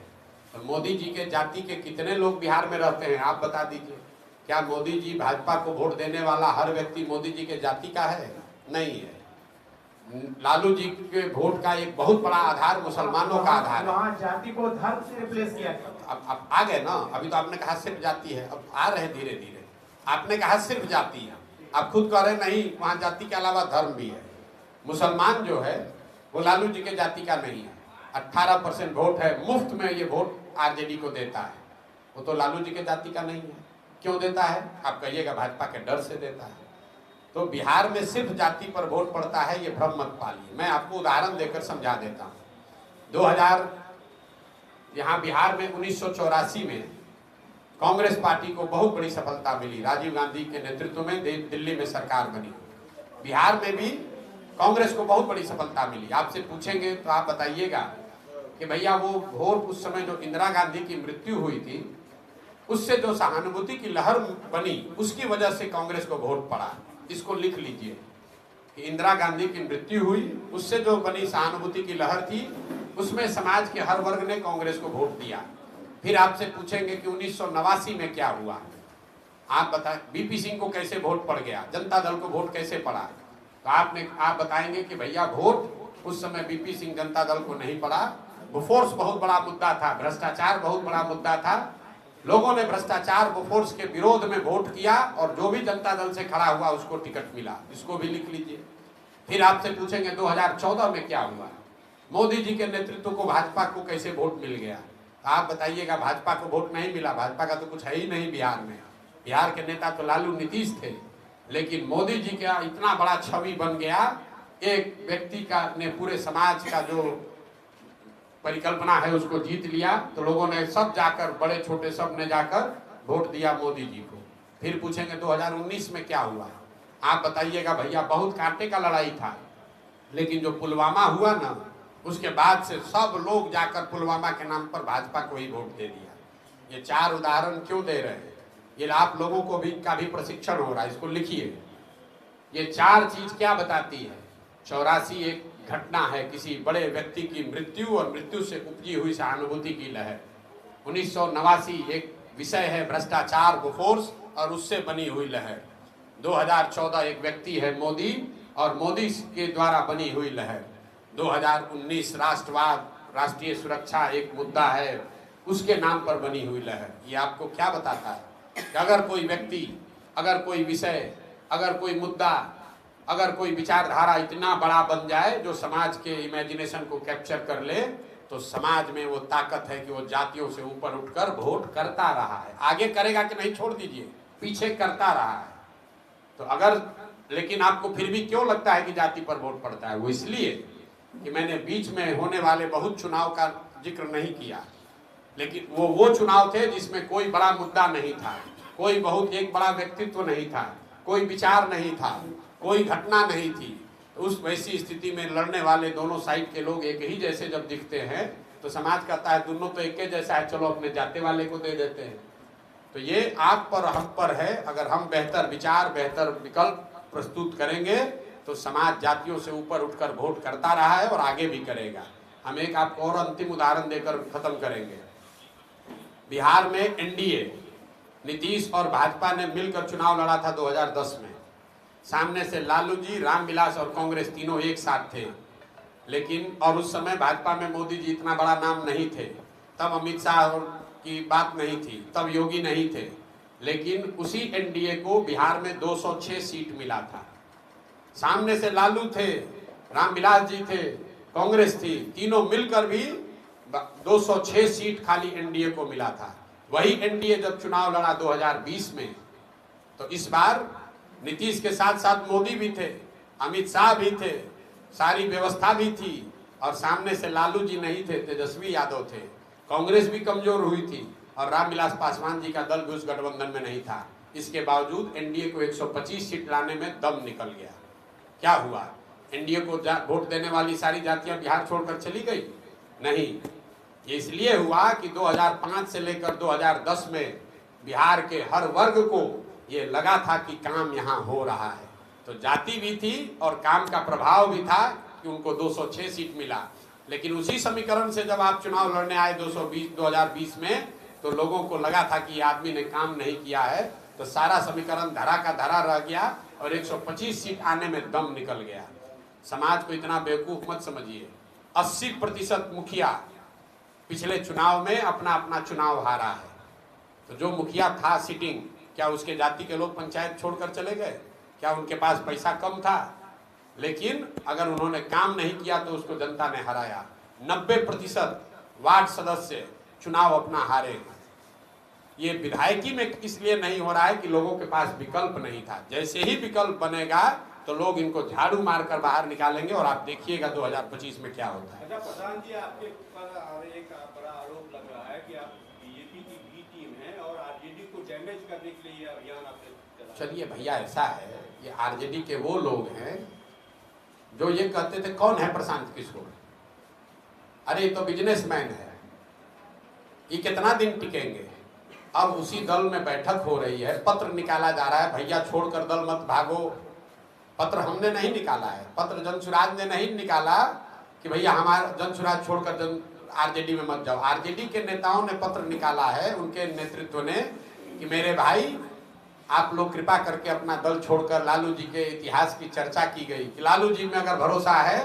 तो मोदी जी के जाति के कितने लोग बिहार में रहते हैं, आप बता दीजिए। क्या मोदी जी भाजपा को वोट देने वाला हर व्यक्ति मोदी जी के जाति का है? नहीं है। लालू जी के वोट का एक बहुत बड़ा आधार मुसलमानों का आधार है। वहाँ जाति को धर्म से रिप्लेस किया गया। अब आ गए ना, अभी तो आपने कहा सिर्फ जाति है, अब आ रहे धीरे धीरे। आपने कहा सिर्फ जाति है, आप खुद कह रहे नहीं, वहाँ जाति के अलावा धर्म भी है। मुसलमान जो है वो लालू जी के जाति का नहीं है। 18% वोट है, मुफ्त में ये वोट आरजेडी को देता है, वो तो लालू जी के जाति का नहीं है। क्यों देता है? आप कहिएगा भाजपा के डर से देता है। तो बिहार में सिर्फ जाति पर वोट पड़ता है, ये भ्रम मत पालिए। मैं आपको उदाहरण देकर समझा देता हूँ। 2000 यहाँ बिहार में 1984 में कांग्रेस पार्टी को बहुत बड़ी सफलता मिली, राजीव गांधी के नेतृत्व में दिल्ली में सरकार बनी। बिहार में भी कांग्रेस को बहुत बड़ी सफलता मिली। आपसे पूछेंगे तो आप बताइएगा कि भैया वो वोट उस समय जो इंदिरा गांधी की मृत्यु हुई थी, उससे जो सहानुभूति की लहर बनी, उसकी वजह से कांग्रेस को वोट पड़ा। इसको लिख लीजिए कि इंदिरा गांधी की मृत्यु हुई, उससे जो बनी सहानुभूति की लहर थी, उसमें समाज के हर वर्ग ने कांग्रेस को वोट दिया। फिर आपसे पूछेंगे कि 1989 में क्या हुआ, आप बताएं। बीपी सिंह को कैसे वोट पड़ गया, जनता दल को वोट कैसे पड़ा? तो आप बताएंगे कि भैया वोट उस समय बीपी सिंह जनता दल को नहीं पड़ा, बोफोर्स बहुत बड़ा मुद्दा था, भ्रष्टाचार बहुत बड़ा मुद्दा था। लोगों ने भ्रष्टाचार बोफोर्स के विरोध में वोट किया और जो भी जनता दल से खड़ा हुआ उसको टिकट मिला। इसको भी लिख लीजिए। फिर आपसे पूछेंगे 2014 में क्या हुआ, मोदी जी के नेतृत्व को भाजपा को कैसे वोट मिल गया? आप बताइएगा भाजपा को वोट नहीं मिला, भाजपा का तो कुछ है ही नहीं बिहार में। बिहार के नेता तो लालू नीतीश थे, लेकिन मोदी जी का इतना बड़ा छवि बन गया, एक व्यक्ति का ने पूरे समाज का जो परिकल्पना है उसको जीत लिया। तो लोगों ने सब जाकर, बड़े छोटे सब ने जाकर वोट दिया मोदी जी को। फिर पूछेंगे 2019 में क्या हुआ, आप बताइएगा भैया बहुत कांटे का लड़ाई था, लेकिन जो पुलवामा हुआ ना, उसके बाद से सब लोग जाकर पुलवामा के नाम पर भाजपा को ही वोट दे दिया। ये 4 उदाहरण क्यों दे रहे हैं? ये आप लोगों को भी का भी प्रशिक्षण हो रहा है, इसको लिखिए। ये 4 चीज क्या बताती है? 84 एक घटना है, किसी बड़े व्यक्ति की मृत्यु और मृत्यु से उपजी हुई सहानुभूति की लहर। 1989 एक विषय है भ्रष्टाचार, बोफोर्स और उससे बनी हुई लहर। 2014 एक व्यक्ति है मोदी और मोदी के द्वारा बनी हुई लहर। 2019 राष्ट्रवाद, राष्ट्रीय सुरक्षा एक मुद्दा है, उसके नाम पर बनी हुई लहर। ये आपको क्या बताता है कि अगर कोई व्यक्ति, अगर कोई विषय, अगर कोई मुद्दा, अगर कोई विचारधारा इतना बड़ा बन जाए जो समाज के इमेजिनेशन को कैप्चर कर ले, तो समाज में वो ताकत है कि वो जातियों से ऊपर उठकर वोट करता रहा है। आगे करेगा कि नहीं छोड़ दीजिए, पीछे करता रहा है। तो अगर, लेकिन आपको फिर भी क्यों लगता है कि जाति पर वोट पड़ता है? वो इसलिए कि मैंने बीच में होने वाले बहुत चुनाव का जिक्र नहीं किया, लेकिन वो चुनाव थे जिसमें कोई बड़ा मुद्दा नहीं था, कोई बहुत एक बड़ा व्यक्तित्व नहीं था, कोई विचार नहीं था, कोई घटना नहीं थी। तो उस वैसी स्थिति में लड़ने वाले दोनों साइड के लोग एक ही जैसे जब दिखते हैं तो समाज कहता है दोनों तो एक ही जैसा है, चलो अपने जाते वाले को दे देते हैं। तो ये आप पर, हम पर है। अगर हम बेहतर विचार, बेहतर विकल्प प्रस्तुत करेंगे तो समाज जातियों से ऊपर उठकर वोट करता रहा है और आगे भी करेगा। हम एक आपको और अंतिम उदाहरण देकर खत्म करेंगे। बिहार में एनडीए, नीतीश और भाजपा ने मिलकर चुनाव लड़ा था 2010 में। सामने से लालू जी, रामविलास और कांग्रेस तीनों एक साथ थे। लेकिन और उस समय भाजपा में मोदी जी इतना बड़ा नाम नहीं थे, तब अमित शाह की बात नहीं थी, तब योगी नहीं थे। लेकिन उसी एनडीए को बिहार में 206 सीट मिला था। सामने से लालू थे, रामविलास जी थे, कांग्रेस थी, तीनों मिलकर भी 206 सीट खाली एनडीए को मिला था। वही एनडीए जब चुनाव लड़ा 2020 में, तो इस बार नीतीश के साथ साथ मोदी भी थे, अमित शाह भी थे, सारी व्यवस्था भी थी, और सामने से लालू जी नहीं थे, तेजस्वी यादव थे। कांग्रेस भी कमजोर हुई थी और रामविलास पासवान जी का दल भी उस गठबंधन में नहीं था। इसके बावजूद एनडीए को 125 सीट लाने में दम निकल गया। क्या हुआ? एनडीए को वोट देने वाली सारी जातियां बिहार छोड़कर चली गई? नहीं, ये इसलिए हुआ कि 2005 से लेकर 2010 में बिहार के हर वर्ग को ये लगा था कि काम यहाँ हो रहा है। तो जाति भी थी और काम का प्रभाव भी था कि उनको 206 सीट मिला। लेकिन उसी समीकरण से जब आप चुनाव लड़ने आए 2020 में, तो लोगों को लगा था कि आदमी ने काम नहीं किया है, तो सारा समीकरण धरा का धरा रह गया और 125 सीट आने में दम निकल गया। समाज को इतना बेवकूफ मत समझिए। 80% मुखिया पिछले चुनाव में अपना अपना चुनाव हारा है। तो जो मुखिया था सिटिंग, क्या उसके जाति के लोग पंचायत छोड़कर चले गए? क्या उनके पास पैसा कम था? लेकिन अगर उन्होंने काम नहीं किया तो उसको जनता ने हराया। 90% वार्ड सदस्य चुनाव अपना हारे। ये विधायकी में इसलिए नहीं हो रहा है कि लोगों के पास विकल्प नहीं था। जैसे ही विकल्प बनेगा तो लोग इनको झाड़ू मारकर बाहर निकालेंगे और आप देखिएगा 2025 में क्या होता है। अच्छा प्रधान जी, आपके पर एक बड़ा आरोप लग रहा है कि आप बीजेपी की बी टीम है और आरजेडी को डैमेज करने के लिए अभियान आपने चलाया। चलिए भैया, ऐसा है, ये आरजेडी के वो लोग हैं जो ये कहते थे कौन है प्रशांत किशोर, अरे ये तो बिजनेसमैन है, ये कितना दिन टिकेंगे। अब उसी दल में बैठक हो रही है, पत्र निकाला जा रहा है, भैया छोड़कर दल मत भागो। पत्र हमने नहीं निकाला है, पत्र जनसुराज ने नहीं निकाला कि भैया हमारा जनसुराज छोड़कर आरजेडी में मत जाओ। आरजेडी के नेताओं ने पत्र निकाला है, उनके नेतृत्व ने, कि मेरे भाई आप लोग कृपा करके अपना दल छोड़कर, लालू जी के इतिहास की चर्चा की गई कि लालू जी में अगर भरोसा है,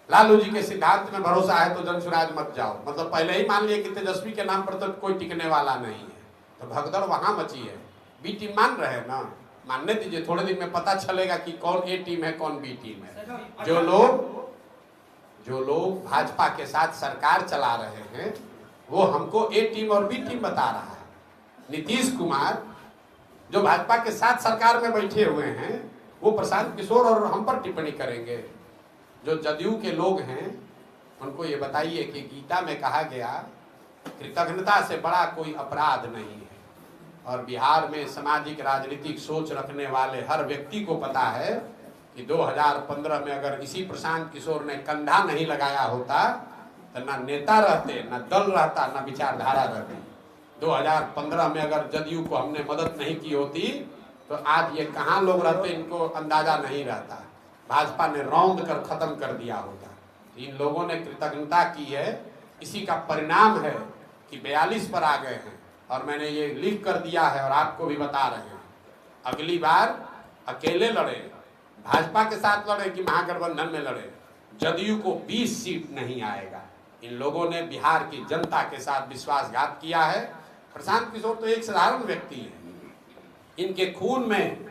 लालू जी के सिद्धांत में भरोसा है तो जनसुराज मत जाओ। मतलब पहले ही मान लिए कि तेजस्वी के नाम पर तो कोई टिकने वाला नहीं है, तो भगदड़ वहां मची है। बी टीम मान रहे हैं ना, मानने दीजिए, थोड़े दिन में पता चलेगा कि कौन ए टीम है कौन बी टीम है। जो लोग भाजपा के साथ सरकार चला रहे हैं वो हमको ए टीम और बी टीम बता रहा है। नीतीश कुमार जो भाजपा के साथ सरकार में बैठे हुए हैं वो प्रशांत किशोर और हम पर टिप्पणी करेंगे। जो जदयू के लोग हैं उनको ये बताइए कि गीता में कहा गया कृतज्ञता से बड़ा कोई अपराध नहीं है, और बिहार में सामाजिक राजनीतिक सोच रखने वाले हर व्यक्ति को पता है कि 2015 में अगर इसी प्रशांत किशोर ने कंधा नहीं लगाया होता तो ना नेता रहते, ना दल रहता, ना विचारधारा रहती। 2015 में अगर जदयू को हमने मदद नहीं की होती तो आज ये कहाँ लोग रहते इनको अंदाजा नहीं रहता। भाजपा ने रौंद कर खत्म कर दिया होता। इन लोगों ने कृतज्ञता की है, इसी का परिणाम है कि 42 पर आ गए हैं। और मैंने ये लिख कर दिया है और आपको भी बता रहे हैं, अगली बार अकेले लड़े, भाजपा के साथ लड़े कि महागठबंधन में लड़े, जदयू को 20 सीट नहीं आएगा। इन लोगों ने बिहार की जनता के साथ विश्वासघात किया है। प्रशांत किशोर तो एक साधारण व्यक्ति है, इनके खून में,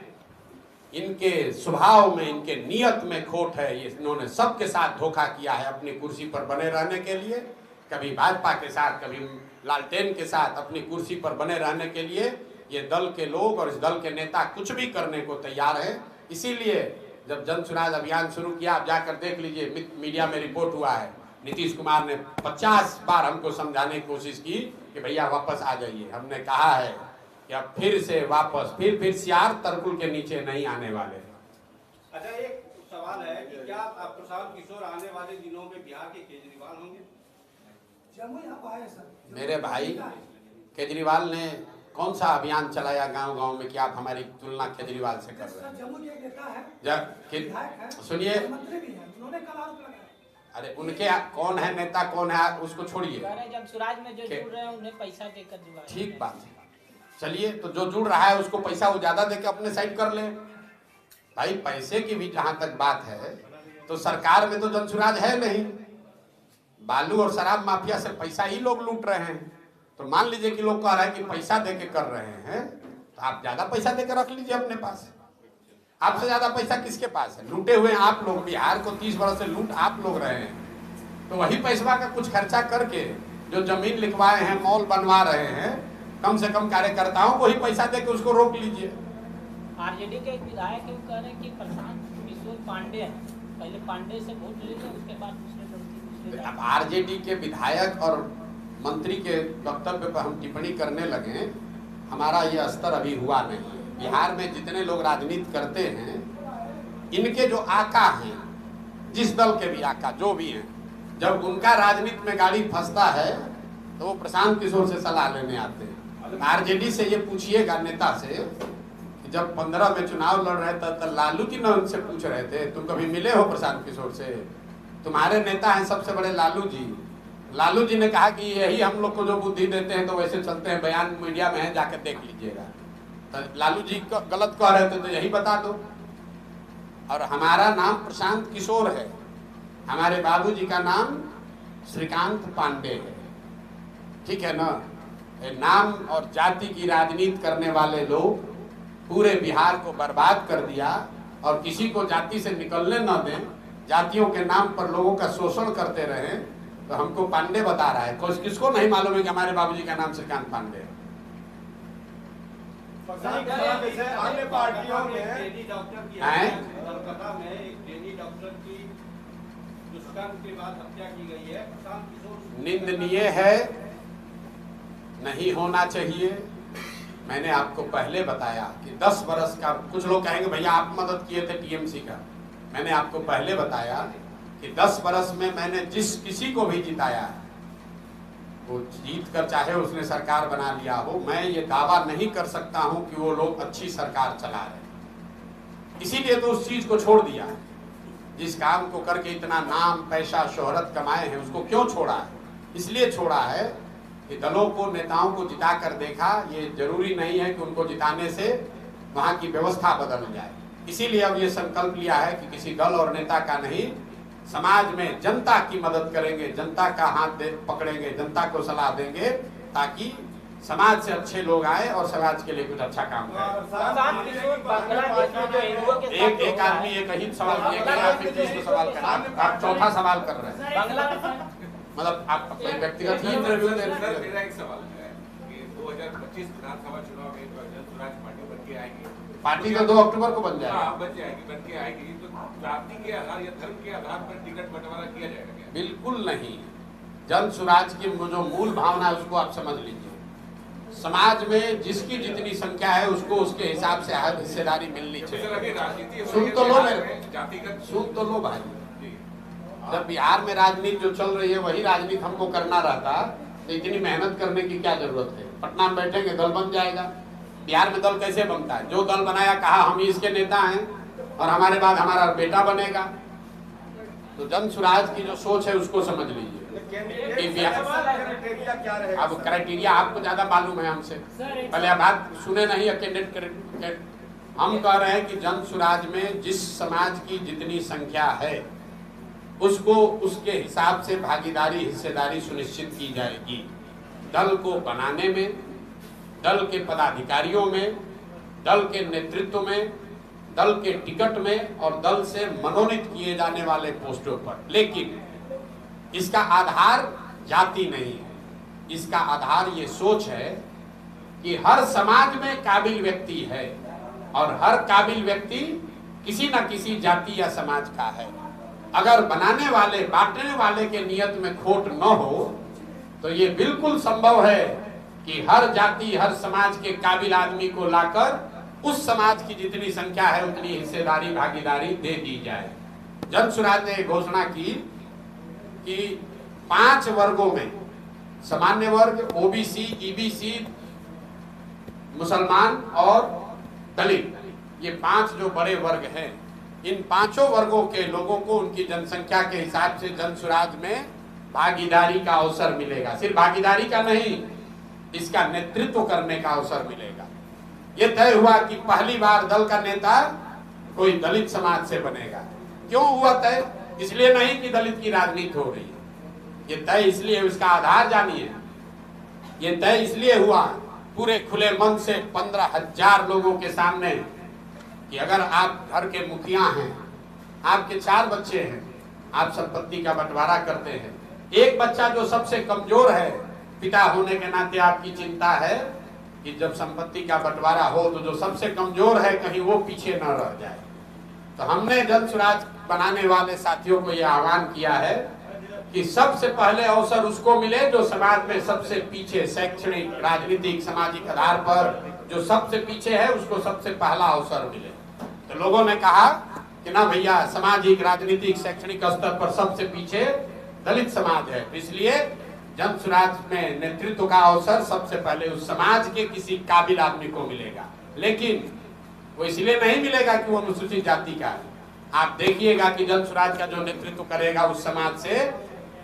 इनके स्वभाव में, इनके नियत में खोट है। ये इन्होंने सबके साथ धोखा किया है अपनी कुर्सी पर बने रहने के लिए, कभी भाजपा के साथ, कभी लालटेन के साथ अपनी कुर्सी पर बने रहने के लिए। ये दल के लोग और इस दल के नेता कुछ भी करने को तैयार है। इसीलिए जब जन सुराज अभियान शुरू किया, आप जाकर देख लीजिए, मीडिया में रिपोर्ट हुआ है, नीतीश कुमार ने 50 बार हमको समझाने की कोशिश की कि भैया वापस आ जाइए। हमने कहा है कि अब फिर से वापस, फिर सियार तरकुल के नीचे नहीं आने वाले। अच्छा, एक सवाल है कि क्या प्रशांत किशोर आने वाले दिनों में बिहार के केजरीवाल होंगे? मेरे भाई, केजरीवाल ने कौन सा अभियान चलाया गांव-गांव में कि आप हमारी तुलना केजरीवाल से कर रहे हैं? सुनिए, अरे उनके कौन है नेता, कौन है उसको छोड़िए। जब स्वराज में जो जुड़ रहे हैं उन्हें पैसा देकर जुड़ा। ठीक बात है, चलिए, तो जो जुड़ रहा है उसको पैसा वो ज्यादा देकर अपने साइड कर ले। भाई पैसे की भी जहां तक बात है तो सरकार में तो जनसुराज है नहीं, बालू और शराब माफिया से पैसा ही लोग लूट रहे हैं। तो मान लीजिए कि लोग कह रहे हैं कि पैसा देके कर रहे हैं, तो आप ज्यादा पैसा देकर रख लीजिए अपने पास। आपसे ज्यादा पैसा किसके पास है? लूटे हुए आप लोग, बिहार को 30 वर्ष से लूट आप लोग रहे हैं। तो वही पैसा का कुछ खर्चा करके जो जमीन लिखवाए हैं, मॉल बनवा रहे हैं, कम से कम कार्यकर्ताओं को ही पैसा देके उसको रोक लीजिए। आरजेडी के एक विधायक कह रहे हैं कि प्रशांत किशोर पांडे हैं, पहले पांडे से वोट लीजिए, उसके बाद दूसरे। अब आरजेडी के विधायक और मंत्री के वक्तव्य पर हम टिप्पणी करने लगे, हमारा ये स्तर अभी हुआ नहीं। बिहार में जितने लोग राजनीति करते हैं, इनके जो आका हैं, जिस दल के भी आका जो भी हैं, जब उनका राजनीति में गाड़ी फंसता है तो वो प्रशांत किशोर से सलाह लेने आते हैं। आरजेडी से ये पूछिएगा नेता से कि जब 15 में चुनाव लड़ रहे थे तो लालू जी ने उनसे पूछ रहे थे, तुम कभी मिले हो प्रशांत किशोर से? तुम्हारे नेता हैं सबसे बड़े लालू जी। लालू जी ने कहा कि यही हम लोग को जो बुद्धि देते हैं तो वैसे चलते हैं, बयान मीडिया में है, जाकर देख लीजिएगा। तो लालू जी गलत कह रहे थे तो यही बता दो। और हमारा नाम प्रशांत किशोर है, हमारे बाबूजी का नाम श्रीकांत पांडे है, ठीक है ना? नाम और जाति की राजनीति करने वाले लोग पूरे बिहार को बर्बाद कर दिया और किसी को जाति से निकलने न दें, जातियों के नाम पर लोगों का शोषण करते रहे। तो हमको पांडे बता रहा है, किसको नहीं मालूम है कि हमारे बाबूजी का नाम श्रीकांत पांडे है? अन्य पार्टियों में कोलकाता में एक लेडी डॉक्टर की दुष्कर्म के बाद हत्या की गई है। प्रशांत किशोर निंदनीय है, नहीं होना चाहिए। मैंने आपको पहले बताया कि 10 बरस का, कुछ लोग कहेंगे भैया आप मदद किए थे टीएमसी का, मैंने आपको पहले बताया कि 10 बरस में मैंने जिस किसी को भी जिताया, वो जीत कर चाहे उसने सरकार बना लिया हो, मैं ये दावा नहीं कर सकता हूं कि वो लोग अच्छी सरकार चला रहे। इसीलिए तो उस चीज को छोड़ दिया है। जिस काम को करके इतना नाम, पैसा, शोहरत कमाए हैं, उसको क्यों छोड़ा है? इसलिए छोड़ा है कि दलों को, नेताओं को जिता कर देखा, ये जरूरी नहीं है कि उनको जिताने से वहां की व्यवस्था बदल जाए। इसीलिए अब ये संकल्प लिया है कि किसी दल और नेता का नहीं, समाज में जनता की मदद करेंगे, जनता का हाथ पकड़ेंगे, जनता को सलाह देंगे ताकि समाज से अच्छे लोग आए और समाज के लिए कुछ अच्छा काम करें। एक आदमी एक ही सवाल, एक आदमी तीसरा सवाल कर रहा है, आप चौथा सवाल कर रहे हैं। मतलब आप अपने व्यक्तिगत ही इंटरव्यू दे रहे हैं। मेरा एक सवाल है कि 2025 विधानसभा चुनाव में जनसुराज पार्टी बन के आएगी, पार्टी तो 2 अक्टूबर को बन जाएगी। बन के आएगी, तो जाति के आधार या धर्म के आधार पर टिकट बंटवारा किया जाएगा क्या? बिल्कुल नहीं। जन सुराज की जो मूल भावना है उसको आप समझ लीजिए। समाज में जिसकी जितनी संख्या है उसको उसके हिसाब से हिस्सेदारी मिलनी चाहिए। सुन तो लो मेरे, सुन तो लो भाई। जब बिहार में राजनीति जो चल रही है वही राजनीति हमको करना रहता तो इतनी मेहनत करने की क्या जरूरत है? पटना में बैठेंगे, दल बन जाएगा। बिहार में दल कैसे बनता है? जो दल बनाया, कहा हम इसके नेता हैं और हमारे बाद हमारा बेटा बनेगा। तो जन सुराज की जो सोच है उसको समझ लीजिए। अब क्राइटेरिया आपको ज्यादा मालूम है हमसे, पहले आप बात सुने नहीं है। कैंडिडेट हम कह रहे हैं कि जन सुराज में जिस समाज की जितनी संख्या है उसको उसके हिसाब से भागीदारी हिस्सेदारी सुनिश्चित की जाएगी। दल को बनाने में, दल के पदाधिकारियों में, दल के नेतृत्व में, दल के टिकट में और दल से मनोनीत किए जाने वाले पोस्टों पर। लेकिन इसका आधार जाति नहीं है, इसका आधार ये सोच है कि हर समाज में काबिल व्यक्ति है और हर काबिल व्यक्ति किसी न किसी जाति या समाज का है। अगर बनाने वाले, बांटने वाले के नियत में खोट न हो तो ये बिल्कुल संभव है कि हर जाति, हर समाज के काबिल आदमी को लाकर उस समाज की जितनी संख्या है उतनी हिस्सेदारी, भागीदारी दे दी जाए। जन सुराज ने घोषणा की कि 5 वर्गों में, सामान्य वर्ग, ओबीसी, ईबीसी, मुसलमान और दलित, ये 5 जो बड़े वर्ग हैं, इन 5 वर्गों के लोगों को उनकी जनसंख्या के हिसाब से जन सुराज में भागीदारी का अवसर मिलेगा। सिर्फ भागीदारी का नहीं, इसका नेतृत्व करने का अवसर मिलेगा। ये तय हुआ कि पहली बार दल का नेता कोई दलित समाज से बनेगा। क्यों हुआ तय? इसलिए नहीं कि दलित की राजनीति हो रही है, ये तय इसलिए, उसका आधार जानिए। ये तय इसलिए हुआ पूरे खुले मन से 15,000 लोगों के सामने कि अगर आप घर के मुखिया हैं, आपके 4 बच्चे हैं, आप संपत्ति का बंटवारा करते हैं, एक बच्चा जो सबसे कमजोर है, पिता होने के नाते आपकी चिंता है कि जब संपत्ति का बंटवारा हो तो जो सबसे कमजोर है कहीं वो पीछे न रह जाए। तो हमने जन सुराज बनाने वाले साथियों को यह आह्वान किया है कि सबसे पहले अवसर उसको मिले जो समाज में सबसे पीछे, शैक्षणिक, राजनीतिक, सामाजिक आधार पर जो सबसे पीछे है, उसको सबसे पहला अवसर मिले। तो लोगों ने कहा कि ना भैया, सामाजिक, राजनीतिक, शैक्षणिक स्तर पर सबसे पीछे दलित समाज है, इसलिए जन सुराज में नेतृत्व का अवसर सबसे पहले उस समाज के किसी काबिल आदमी को मिलेगा। लेकिन वो इसलिए नहीं मिलेगा कि वो अनुसूचित जाति का है। आप देखिएगा कि जन सुराज का जो नेतृत्व करेगा उस समाज से,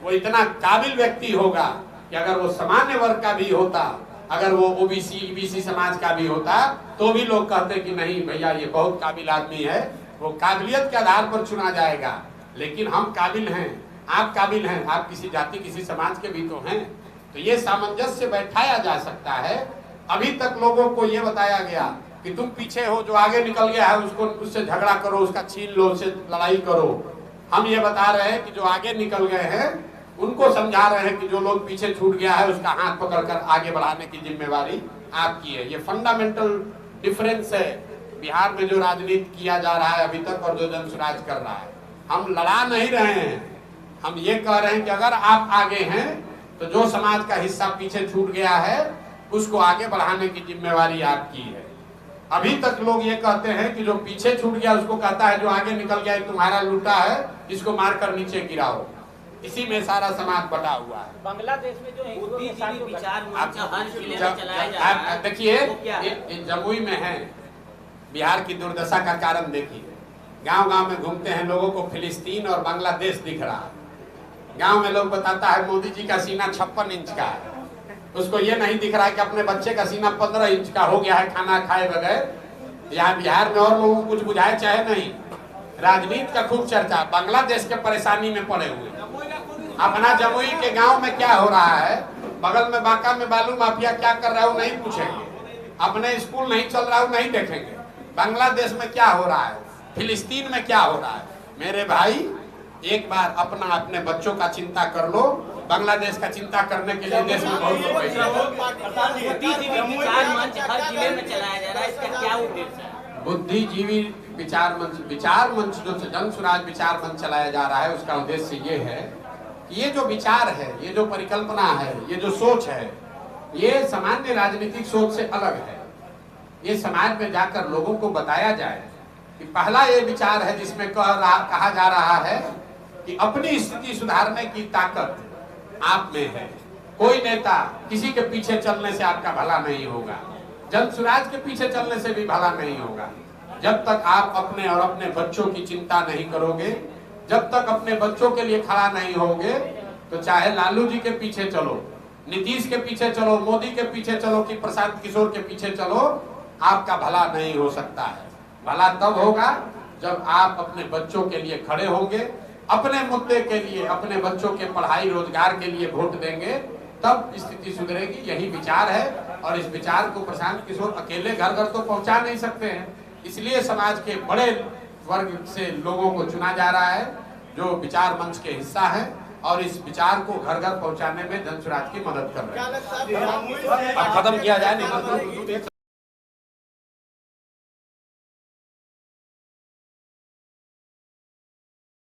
वो इतना काबिल व्यक्ति होगा कि अगर वो सामान्य वर्ग का भी होता, अगर वो ओबीसी, ईबीसी समाज का भी होता, तो भी लोग कहते कि नहीं भैया ये बहुत काबिल आदमी है, वो काबिलियत के आधार पर चुना जाएगा। लेकिन हम काबिल हैं, आप काबिल हैं, आप किसी जाति, किसी समाज के भी तो हैं। तो ये सामंजस्य बैठाया जा सकता है। अभी तक लोगों को ये बताया गया कि तुम पीछे हो, जो आगे निकल गया है उसको, उससे झगड़ा करो, उसका छीन लो, उससे लड़ाई करो। हम ये बता रहे हैं कि जो आगे निकल गए हैं उनको समझा रहे हैं कि जो लोग पीछे छूट गया है उसका हाथ पकड़कर आगे बढ़ाने की जिम्मेवारी आपकी है। ये फंडामेंटल डिफरेंस है बिहार में जो राजनीति किया जा रहा है अभी तक और जो जन सुराज कर रहा है। हम लड़ा नहीं रहे हैं, हम ये कह रहे हैं कि अगर आप आगे हैं तो जो समाज का हिस्सा पीछे छूट गया है उसको आगे बढ़ाने की जिम्मेवारी आपकी है। अभी तक लोग ये कहते हैं कि जो पीछे छूट गया उसको कहता है जो आगे निकल गया तुम्हारा लूटा है, इसको मारकर नीचे गिराओ। इसी में सारा समाज बटा हुआ है। बांग्लादेश में जो बुद्धिजीवी विचार मंच हर जिले में चलाया जा रहा है, देखिए जमुई में है, बिहार की दुर्दशा का कारण देखिए। गांव गांव में घूमते हैं, लोगों को फिलिस्तीन और बांग्लादेश दिख रहा है। गांव में लोग बताता है मोदी जी का सीना 56 इंच का है, उसको ये नहीं दिख रहा है कि अपने बच्चे का सीना 15 इंच का हो गया है खाना खाए बगैर। यहाँ बिहार में और लोगों को कुछ बुझाए चाहे नहीं, राजनीति का खूब चर्चा, बांग्लादेश के परेशानी में पड़े हुए। अपना जमुई के गांव में क्या हो रहा है, बगल में बांका में बालू माफिया क्या कर रहा है वो नहीं पूछेंगे, अपने स्कूल नहीं चल रहा है वो नहीं देखेंगे, बांग्लादेश में क्या हो रहा है, फिलिस्तीन में क्या हो रहा है। मेरे भाई एक बार अपना अपने बच्चों का चिंता कर लो, बांग्लादेश का चिंता करने के लिए देश में बहुत लोग बुद्धिजीवी विचार मंच हर जिले में चलाया जा रहा है, इसका क्या उद्देश्य है? बुद्धिजीवी विचार मंच जो जन सुराज विचार मंच चलाया जा रहा है उसका उद्देश्य ये है कि ये जो विचार है, ये जो परिकल्पना है, ये जो सोच है, ये सामान्य राजनीतिक सोच से अलग है। ये समाज में जाकर लोगों को बताया जाए कि पहला ये विचार है जिसमें कहा जा रहा है कि अपनी स्थिति सुधारने की ताकत आप में है। कोई नेता किसी के पीछे चलने से आपका भला नहीं होगा, जन सुराज के पीछे चलने से भी भला नहीं होगा। जब तक आप अपने और अपने बच्चों की चिंता नहीं करोगे, जब तक अपने बच्चों के लिए खड़ा नहीं होगे, तो चाहे लालू जी के पीछे चलो, नीतीश के पीछे चलो, मोदी के पीछे चलो कि प्रशांत किशोर के पीछे चलो, आपका भला नहीं हो सकता है। भला तब होगा जब आप अपने बच्चों के लिए खड़े होंगे, अपने मुद्दे के लिए, अपने बच्चों के पढ़ाई रोजगार के लिए वोट देंगे, तब स्थिति सुधरेगी। यही विचार है और इस विचार को प्रशांत किशोर अकेले घर घर तो पहुंचा नहीं सकते हैं, इसलिए समाज के बड़े वर्ग से लोगों को चुना जा रहा है जो विचार मंच के हिस्सा है और इस विचार को घर घर पहुंचाने में जनसुराज की मदद कर रहे हैं। खत्म किया जाए।